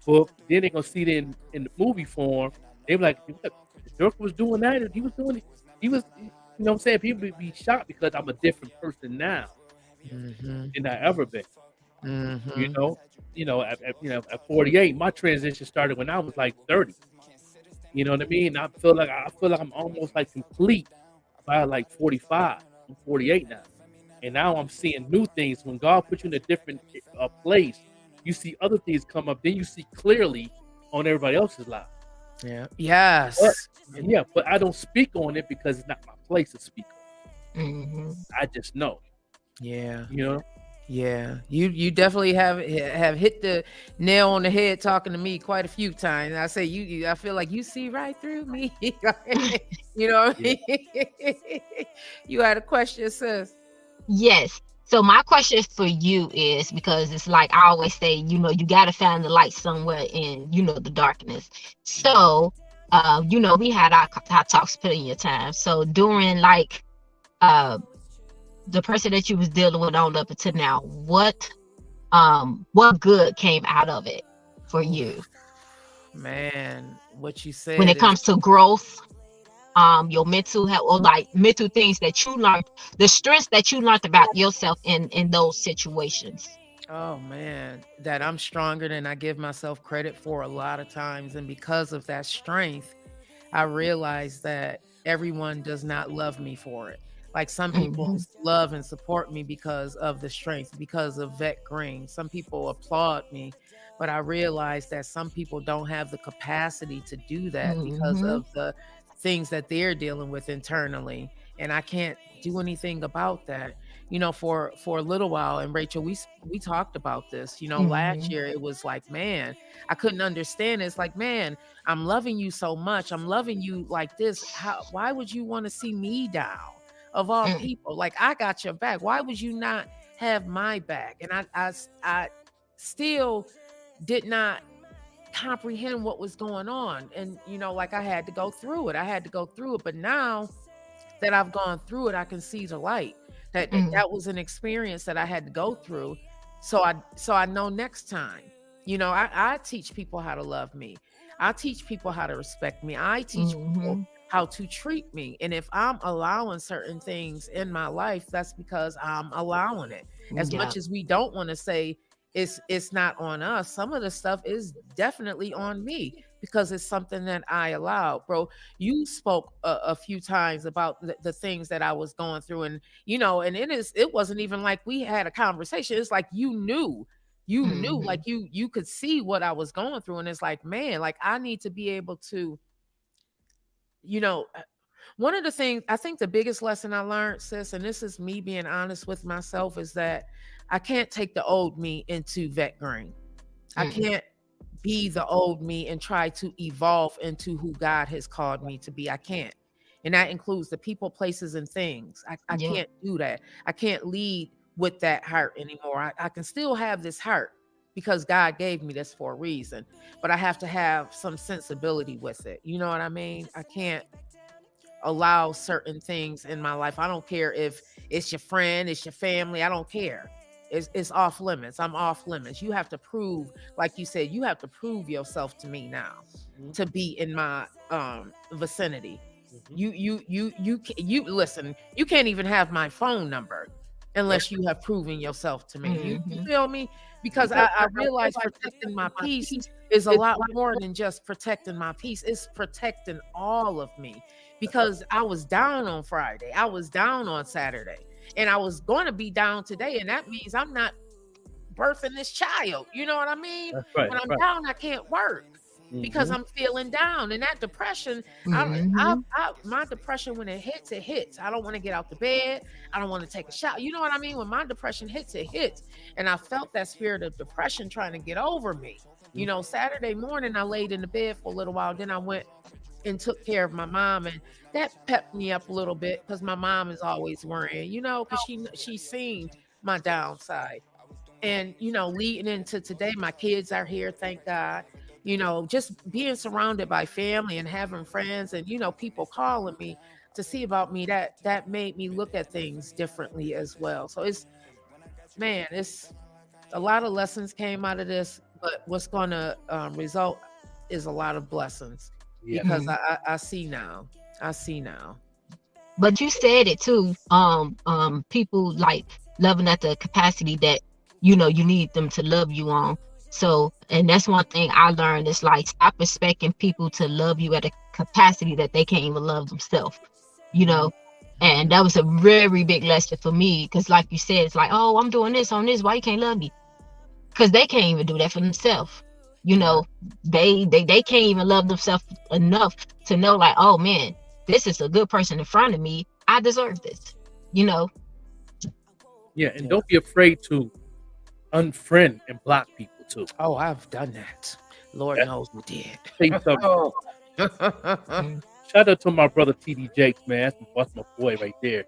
book, then they're gonna see it in the movie form. They be like, "What? Dirk was doing that, and he was doing it. He was, what I'm saying? People be shocked because I'm a different person now than I ever been. At 48, my transition started when I was like 30. You know what I mean? I feel like I'm almost like complete by like 45. I'm 48 now, and now I'm seeing new things. When God puts you in a different place, you see other things come up. Then you see clearly on everybody else's life. Yeah. But Yes. yeah, but I don't speak on it because it's not my place to speak on. Mm-hmm. I just know, Yeah. you know. Yeah. You definitely have hit the nail on the head talking to me quite a few times. I say I feel like you see right through me. You know what Yeah. I mean? You had a question, sis. Yes. So my question for you is, because it's like I always say, you got to find the light somewhere in, the darkness. So, we had our talks plenty of time. So during like the person that you was dealing with on up until now, what good came out of it for you Man, what you when said it is, comes to growth, your mental health, or like mental things that you learned, the strengths that you learned about yourself in those situations? oh man, that I'm stronger than I give myself credit for a lot of times. And because of that strength, I realized that everyone does not love me for it. Like some people Mm-hmm. love and support me because of the strength, because of Vet Green. Some people applaud me, but I realized that some people don't have the capacity to do that because Mm-hmm. of the things that they're dealing with internally. And I can't do anything about that. For a little while, and Rachel, we talked about this. Last Mm-hmm. year it was like, man, I couldn't understand it. It's like, man, I'm loving you so much. I'm loving you like this. Why would you want to see me down? Of all people, like I got your back. Why would you not have my back? And I still did not comprehend what was going on. And like I had to go through it. I had to go through it. But now that I've gone through it, I can see the light. That was an experience that I had to go through. So I know next time. I teach people how to love me. I teach people how to respect me. I teach people Mm-hmm. how to treat me. And if I'm allowing certain things in my life, that's because I'm allowing it. As Yeah. much as we don't want to say it's not on us, some of the stuff is definitely on me because it's something that I allowed. Bro, you spoke a few times about the things that I was going through, and and it wasn't even like we had a conversation. It's like you knew, Mm-hmm. like you could see what I was going through, and it's like, man, like I need to be able to, you know one of the things, I think the biggest lesson I learned, sis, and this is me being honest with myself, is that I can't take the old me into Vet Green. I Mm-hmm. can't be the old me and try to evolve into who God has called me to be. I can't. And that includes the people, places, and things. I Yeah. can't do that. I can't lead with that heart anymore. I can still have this heart because God gave me this for a reason, but I have to have some sensibility with it. You know what I mean? I can't allow certain things in my life. I don't care if it's your friend, it's your family. I don't care. It's off limits. I'm off limits. You have to prove, like you said, you have to prove yourself to me now Mhm. to be in my vicinity. Mhm. You listen, you can't even have my phone number Yep. unless you have proven yourself to me. You Mm-hmm. feel me? Because I realize protecting my peace is a lot more than just protecting my peace. It's protecting all of me, That's right. because I was down on Friday. I was down on Saturday. And I was going to be down today. And that means I'm not birthing this child. You know what I mean? That's right. When That's I'm right. down, I can't work because Mhm. I'm feeling down. And that depression, Mm-hmm. my depression, when it hits, it hits. I don't want to get out the bed. I don't want to take a shower. You know what I mean? When my depression hits, it hits. And I felt that spirit of depression trying to get over me. Mhm. Saturday morning, I laid in the bed for a little while. Then I went and took care of my mom, and that pepped me up a little bit because my mom is always worrying, because she's seen my downside. And leading into today, my kids are here, thank God. Just being surrounded by family and having friends, and people calling me to see about me, that made me look at things differently as well. So it's a lot of lessons came out of this, but what's going to result is a lot of blessings, Yes. because I see now. I see now. But you said it too. People like loving at the capacity that you need them to love you on. So, and that's one thing I learned is like stop expecting people to love you at a capacity that they can't even love themselves. You Mhm, know, and that was a very big lesson for me because, like you said, it's like, oh, I'm doing this on this. Why you can't love me? Because they can't even do that for themselves. You know, they can't even love themselves enough to know, like, oh man, this is a good person in front of me. I deserve this. You know. Yeah, and don't be afraid to unfriend and block people too. Oh, I've done that. Lord Yeah. knows we did. Tell you something. Oh. Shout out to my brother TD Jakes, man. That's my boy right there.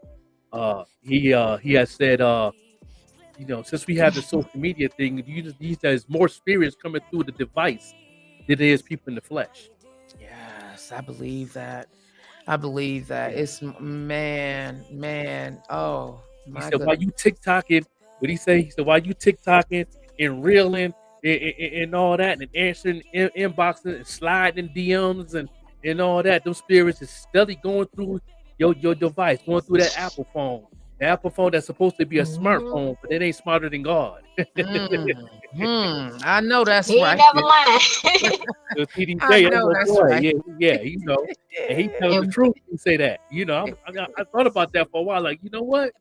He has said, you know, since we have the social media thing, there's more spirits coming through the device than there is people in the flesh. Yes, I believe that. It's man. Oh He my said, goodness. while you TikToking, what he say? He said, while you TikToking and reeling and all that, and answering inboxing and sliding DMs and all that, those spirits is steadily going through your device, going through that Apple phone. The Apple phone that's supposed to be a smartphone, but it ain't smarter than God. I know that's He right. ain't never lying. So TDJ, I that's know my that's boy. right. Yeah, you know, and he tells the And- truth. He say that, you know. I thought about that for a while. Like, you know what?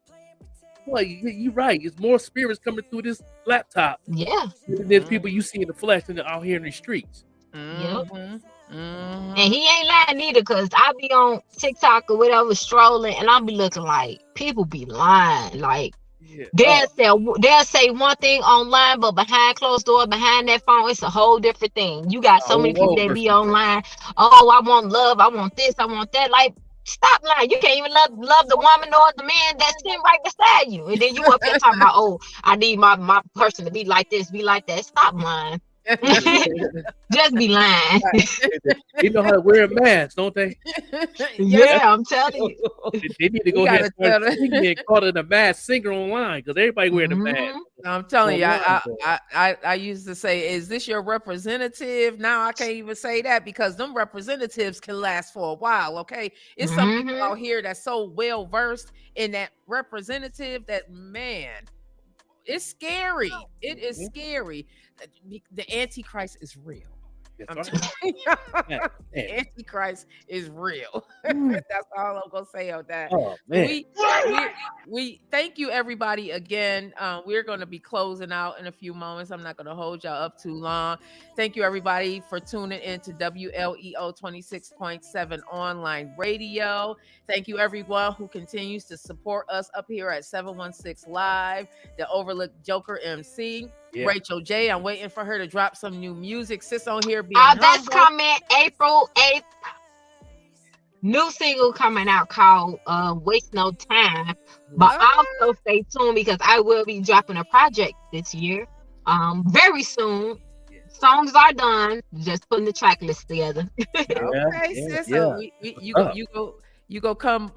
Boy, you right. It's more spirits coming through this laptop yeah. than there's people you see in the flesh and out here in the streets. Mhm. And he ain't lying either, because I be on TikTok or whatever strolling, and I'll be looking like people be lying. Like Yeah. they'll say one thing online, but behind closed door, behind that phone, it's a whole different thing. You got so many people that be online. Oh, I want love, I want this, I want that. Like, stop lying. You can't even love the woman or the man that's sitting right beside you. And then you up here talking about, oh, I need my person to be like this, be like that. Stop lying. Just be lying. They know how to wear a mask, don't they? Yeah, I'm telling you. They need to go ahead and start singing and call it a mask singer online, because everybody wearing a mask. I'm telling you, Online, I used to say, is this your representative? Now I can't even say that, because them representatives can last for a while. Okay, it's some people out here that's so well versed in that representative that, man, it's scary. It is scary. The Antichrist is real. I'm telling you, Antichrist is real. That's all I'm gonna say on that. Oh man. We thank you everybody again. We're gonna be closing out in a few moments. I'm not gonna hold y'all up too long. Thank you everybody for tuning in to WLEO 26.7 online radio. Thank you everyone who continues to support us up here at 716 Live, the Overlooked Joker MC. Yeah. Rachel J, I'm waiting for her to drop some new music. Sis on here being that's coming April 8th. New single coming out called Waste No Time. But also stay tuned, because I will be dropping a project this year. Very soon. Songs are done. Just putting the track list together. Okay, sis. So you go come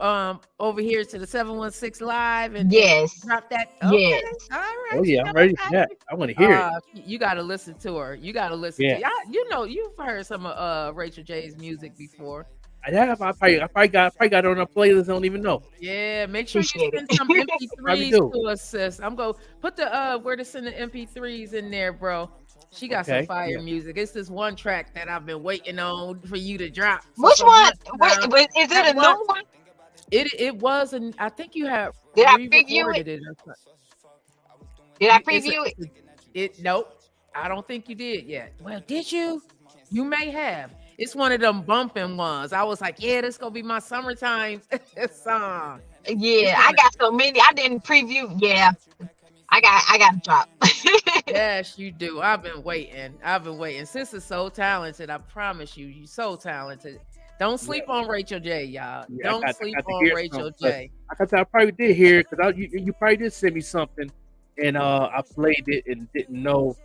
over here to the 716 Live and drop that. Okay. Yes. All right. Oh yeah, I'm ready for that. I want to hear it. You got to listen to her. You got to listen to her. You know, you've heard some of Rachel J's music before. I probably got it on a playlist. I don't even know. Yeah, make sure you send some MP3s to us, sis. I'm going to put the where to send the MP3s in there, bro. She got some fire music. It's this one track that I've been waiting on for you to drop. Which one? Wait, is it a new one? It was, and I think you have. Did I preview it? Did I preview it? Nope. I don't think you did yet. Well, did you? You may have. It's one of them bumping ones. I was like, yeah, this gonna be my summertime song. Yeah, I got so many. I didn't preview. Yeah, I got to drop. Yes, you do. I've been waiting. Sis is so talented. I promise you, you're so talented. Don't sleep on Rachel J, y'all. Don't sleep on Rachel J. I probably did hear it, because you probably did send me something, and I played it and didn't know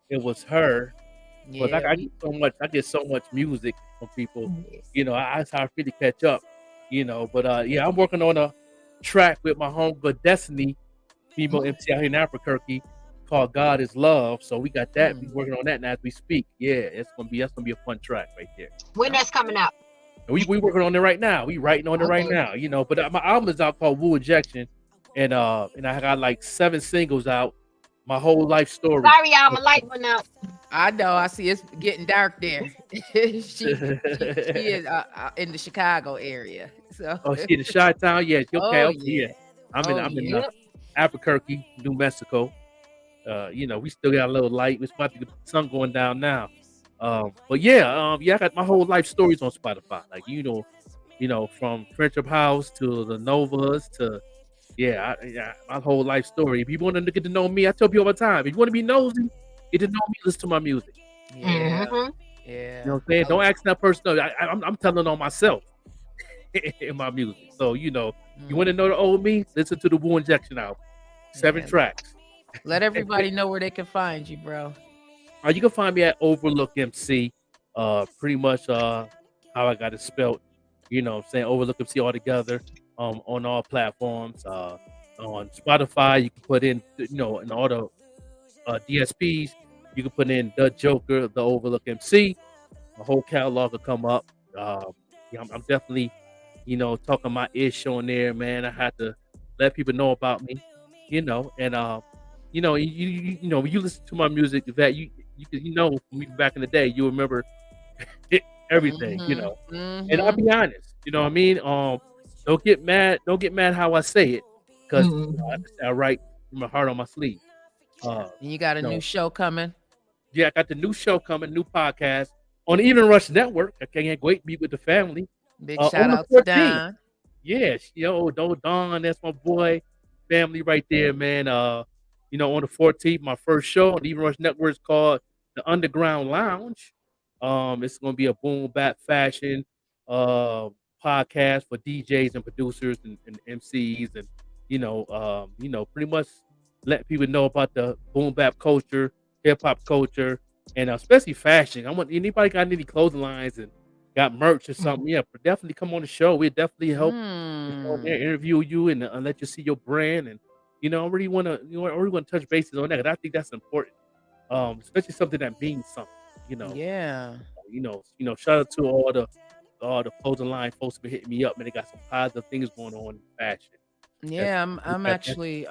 it was her. Yeah, but I get so much music from people. You know, that's how I really catch up. You know, but I'm working on a track with my homegirl Destiny, female MC out here in Albuquerque, called God Is Love. So we got that. We're working on that now as we speak. Yeah, that's gonna be a fun track right there. When that's coming out? We working on it right now. We writing on it right now. You know, but my album is out called Woo Ejection, and I got like 7 singles out. My whole life story. Sorry, I'm a light one out. I know. I see it's getting dark there. she is in the Chicago area. So. Oh, she in the Chi-Town? Yeah. Okay. Yeah. I'm in Albuquerque, New Mexico. You know, we still got a little light. It's about to get the sun going down now. But yeah, I got my whole life stories on Spotify. Like from Friendship House to the Novas to yeah, my whole life story. If you want to get to know me, I tell people all the time. If you want to be nosy, get to know me. Listen to my music. Yeah. Mhm. Yeah. You know what I'm saying? Don't ask that person. No, I'm telling on myself in my music. So you want to know the old me? Listen to the Wu Injection album, 7 Yeah. tracks. Let everybody know where they can find you, bro. You can find me at Overlook MC. Pretty much how I got it spelled. You know what I'm saying? Overlook MC all together. On all platforms. On Spotify, you can put in in all the DSPs. You can put in the Joker, the Overlook MC. The whole catalog will come up. Yeah, I'm definitely talking my ish on there, man. I had to let people know about me, and when you listen to my music, that from even back in the day, you remember everything, And I'll be honest, you know what I mean. Don't get mad how I say it, because I write from my heart on my sleeve. Uh, And you got a you new know, show coming. yeah, I got the new show coming, new podcast on the Even Rush Network. I can't wait to be with the family. Big shout On the out to 14th. Don. Yes, Don, that's my boy, family right there, man. On the 14th, my first show on the Even Rush Network is called The Underground Lounge. It's gonna be a boom bap fashion uh podcast for DJs and producers and MCs, and pretty much let people know about the boom bap culture, hip hop culture, and especially fashion. I want anybody got any clothing lines and got merch or something, yeah, but definitely come on the show. We'll definitely help on there, interview you, and let you see your brand. And I really want to, I really want to touch bases on that. 'Cause I think that's important, especially something that means something. You know, Yeah. Shout out to all the clothing line folks been hitting me up, man. They got some positive things going on in fashion. That's Yeah, I'm that, that's actually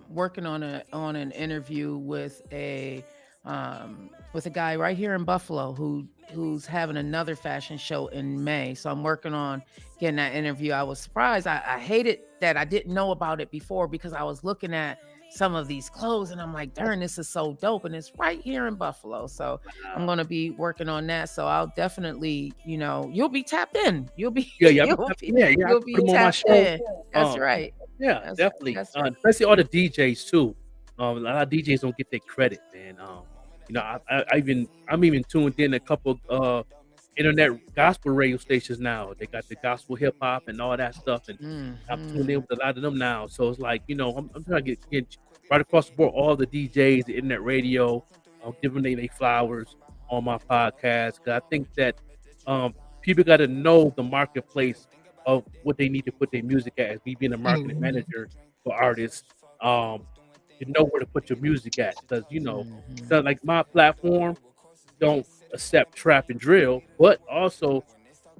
working on an interview with a guy right here in Buffalo who's having another fashion show in May. So I'm working on getting that interview. I was surprised. I hated that I didn't know about it before, because I was looking at some of these clothes and I'm like, darn, this is so dope. And it's right here in Buffalo. So I'm gonna be working on that. So I'll definitely, you'll be tapped in. You'll be yeah, you'll be I you'll put be them on my tapped show. in. That's Um, right. Yeah, That's definitely. that's right. Especially all the DJs too. A lot of DJs don't get their credit, man. I'm even tuned in a couple internet gospel radio stations now. They got the gospel hip hop and all that stuff, and I'm tuned in with a lot of them now. So it's like, I'm trying to get right across the board all the DJs, the internet radio. I'm giving them their flowers on my podcast, because I think that people got to know the marketplace of what they need to put their music at. As me being a marketing Mhm. manager for artists, you know where to put your music at, because Mhm. so like my platform don't accept trap and drill, but also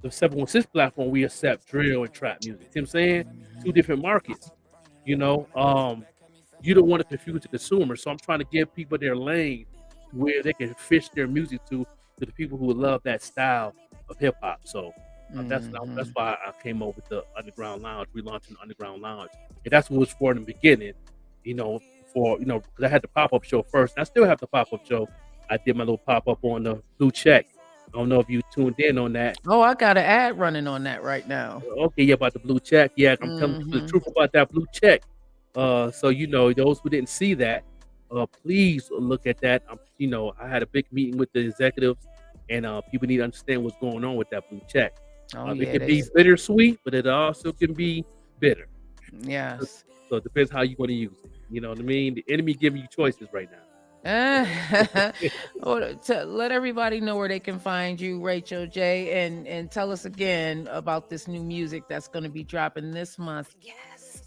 the 716 platform, we accept drill and trap music. You know what I'm saying? Two Mhm. different markets. You know, you don't want to confuse the consumer, so I'm trying to give people their lane where they can fish their music to the people who would love that style of hip hop. So that's Mhm. why I came up with the Underground Lounge, relaunching the Underground Lounge, and that's what it was for in the beginning. You know, because I had the pop up show first, and I still have the pop up show. I did my little pop up on the Blue Check. I don't know if you tuned in on that. Oh, I got an ad running on that right now. Okay, yeah, about the Blue Check. Yeah, I'm telling people the Mhm. truth about that Blue Check. So those who didn't see that, please look at that. I had a big meeting with the executives, and people need to understand what's going on with that Blue Check. Oh It yeah, can be bittersweet, but it also can be bitter. So, yes. so it depends how you want to use it. You know what I mean? The enemy giving you choices right now. Well, to let everybody know where they can find you, Rachel J, and tell us again about this new music that's going to be dropping this month. Yes.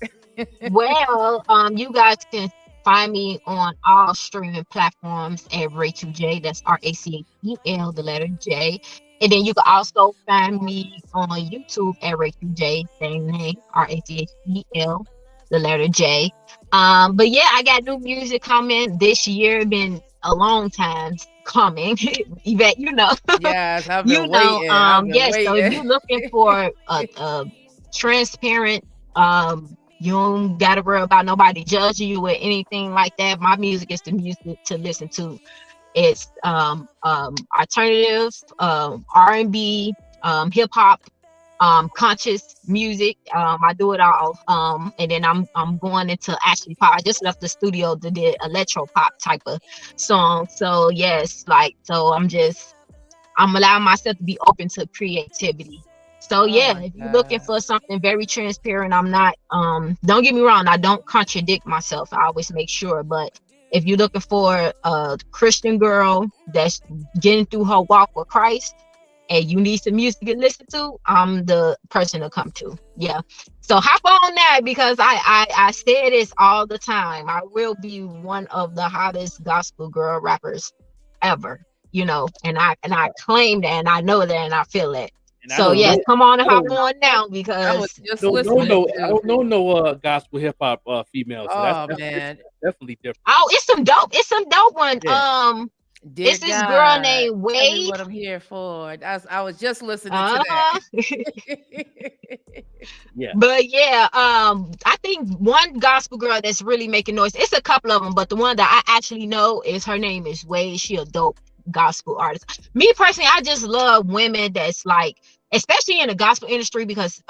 Well, you guys can find me on all streaming platforms at Rachel J. That's RACHEL, the letter J. And then you can also find me on YouTube at Rachel J. Same name, RACHEL, the letter J. But yeah, I got new music coming this year. Been a long time coming. Yvette, Yes, I've you been know. waiting. I've been Yes. So if waiting. you're looking for a transparent, You don't gotta worry about nobody judging you or anything like that. My music is the music to listen to. It's alternative, R&B, hip hop, conscious music. I do it all. And then I'm going into actually pop. I just left the studio to do electro pop type of song. So yes, like, so I'm allowing myself to be open to creativity. So yeah, if you're looking for something very transparent, I'm not, don't get me wrong, I don't contradict myself. I always make sure, but if you're looking for a Christian girl that's getting through her walk with Christ and you need some music to listen to, I'm the person to come to. Yeah. So hop on that, because I say this all the time. I will be one of the hottest gospel girl rappers ever, you know, and I claim that, and I know that, and I feel it. So yes, come on and hop on now, because I don't know no gospel hip hop females. So that's man, definitely different. Oh, it's some dope one. Yeah. It's this girl named Wade. What I'm here for. I was just listening to that. Yeah. But yeah, I think one gospel girl that's really making noise. It's a couple of them, but the one that I actually know is, her name is Wade. She a dope gospel artist. Me personally, I just love women that's like, especially in the gospel industry, because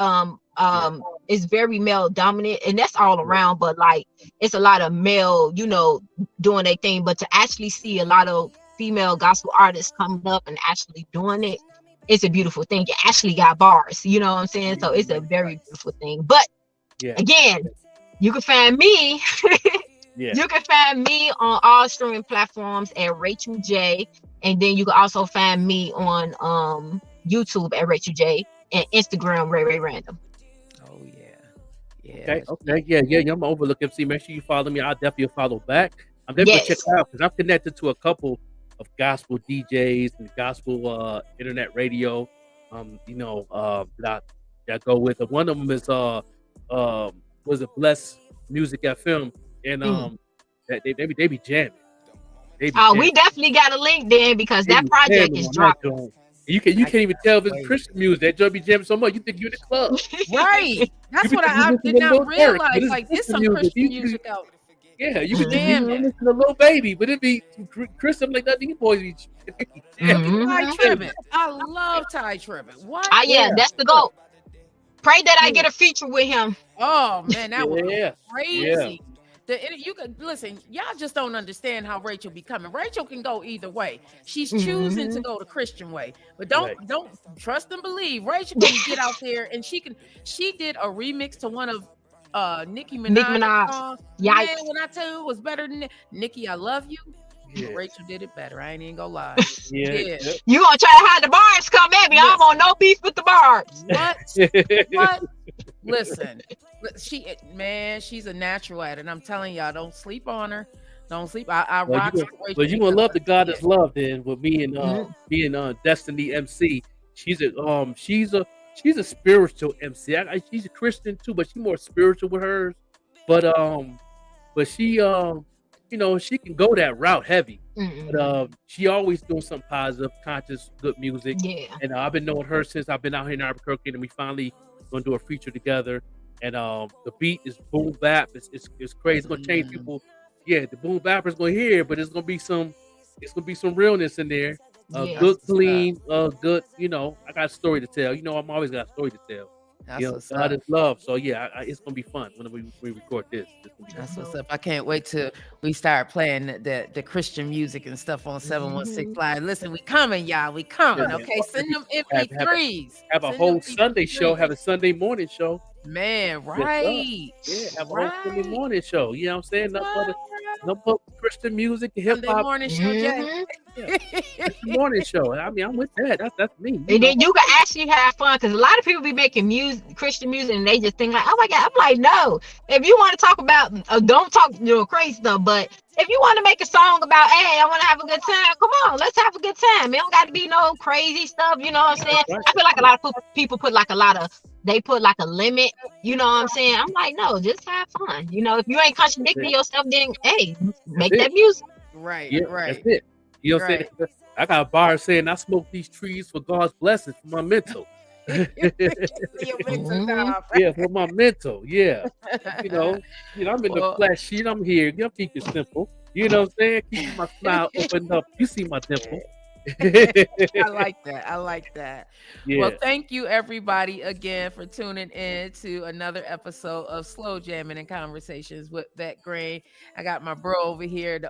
it's very male dominant, and that's all around, but like it's a lot of male, you know, doing their thing. But to actually see a lot of female gospel artists coming up and actually doing it, it's a beautiful thing. You actually got bars, you know what I'm saying? So it's a very beautiful thing. But again, you can find me you can find me on all streaming platforms at Rachel J, and then you can also find me on YouTube at Rachel J, and Instagram Ray Random. Oh yeah. Okay. Yeah. I'm Overlook MC. Make sure you follow me. I'll definitely follow back. I'm definitely check it out, because I'm connected to a couple of gospel DJs and gospel internet radio. That I go with. One of them is was it Bless Music FM, and they be jamming. We definitely got a link then, because that project is dropping. You can't even tell if it's Christian music. That joint be jamming so much, you think you're in the club. Right. That's what I did not realize. Like, there's some Christian music out. Yeah, you can listen to Lil Baby, but it be Christian like that. These boys be. Ty Tribbett. I love Ty Tribbett. What? That's the goal. Pray that I get a feature with him. Oh man, that was crazy. Yeah. You could listen, y'all just don't understand how Rachel be coming. Rachel can go either way. She's choosing to go the Christian way, but don't trust and believe. Rachel can get out there, and she did a remix to one of Nicki Minaj songs. Man, when I tell you it was better than Nicki, I love you. Yeah. Rachel did it better. I ain't even gonna lie. You gonna try to hide the bars? Come at me. I'm on no beef with the bars. What? Listen, she's a natural at it. And I'm telling y'all, don't sleep on her. Don't sleep. I rock. But you gonna love the God is love then with me and being Destiny MC. She's a spiritual MC. She's a Christian too, but she's more spiritual with hers. But she she can go that route heavy. But she always doing something positive, conscious, good music. Yeah. And I've been knowing her since I've been out here in Albuquerque, and we finally gonna do a feature together. And the beat is boom bap. It's crazy. It's gonna change people. Yeah, the boom bapper's gonna hear it, but it's gonna be some realness in there. Good, clean, good. I got a story to tell. I'm always got a story to tell. God is love. So it's gonna be fun when we record this. That's what's up. I can't wait till we start playing the Christian music and stuff on 716 Live. Listen, we coming, y'all. We coming. Okay, send them MP3s. Have a whole Sunday show. Have a Sunday morning show. Man, right? Have a whole Sunday morning show. You know what I'm saying? No Christian music, hip hop. Morning show, Jay. Morning show. I mean, I'm with that. That's me. And then you can actually have fun, because a lot of people be making music, Christian music, and they just think like, oh my God. I'm like, no. If you want to talk about, don't talk crazy stuff, but if you want to make a song about, hey, I want to have a good time, come on, let's have a good time. It don't got to be no crazy stuff. You know what I'm saying? I feel like a lot of people put like a limit. You know what I'm saying? I'm like, no, just have fun. If you ain't contradicting yourself, then hey, make that music. Right. That's it. You know what I'm saying? I got a bar saying I smoke these trees for God's blessings for my mental. Your mental job. Yeah, for my mental. Yeah. You know, I'm in the Well, flesh sheet. I'm here. Your peak is simple. You know what I'm saying? Keep my smile opened up. You see my dimple. I like that. I like that. Well, Yeah. thank you everybody again for tuning in to another episode of Slow Jamming and Conversations with Vet Green. I got my bro over here, the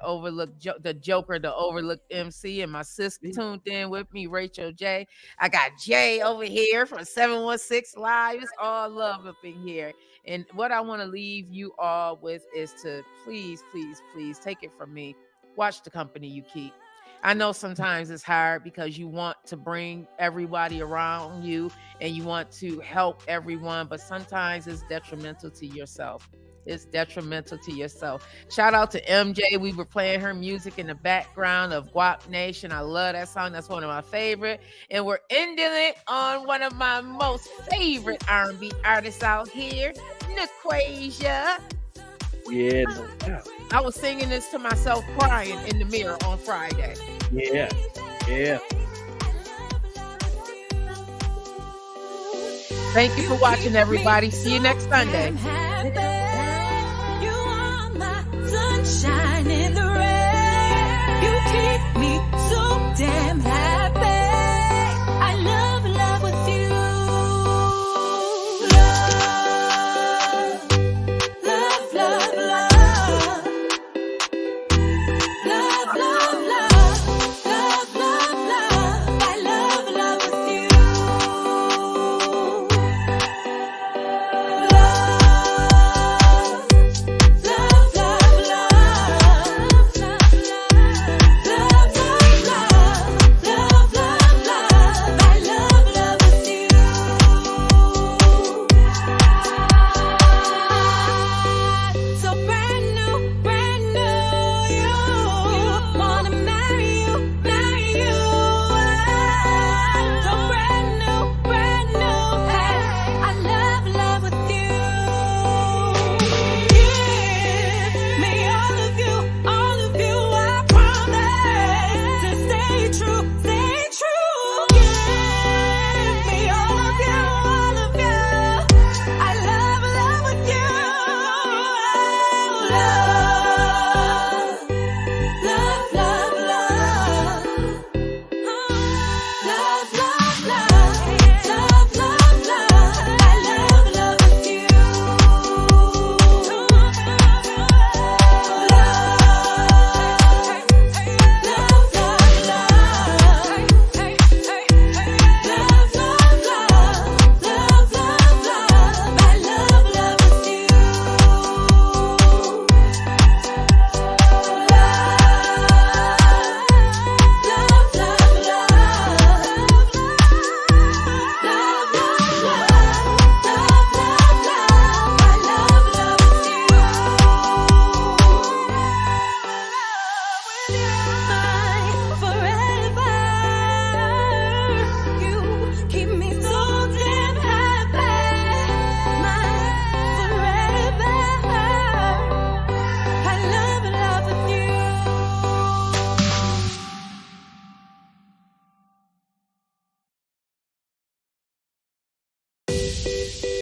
the Joker, the overlooked MC, and my sis tuned in with me, Rachel J. I got Jay over here from 716 Live. It's all love up in here. And what I want to leave you all with is to please, please, please take it from me. Watch the company you keep. I know sometimes it's hard because you want to bring everybody around you and you want to help everyone, but sometimes it's detrimental to yourself. It's detrimental to yourself. Shout out to MJ. We were playing her music in the background of Guap Nation. I love that song. That's one of my favorite. And we're ending it on one of my most favorite R&B artists out here, Naquasia. Yeah, no doubt. I was singing this to myself crying in the mirror on Friday. Yeah. Yeah. Thank you for watching, everybody. See you next Sunday. You are my sunshine.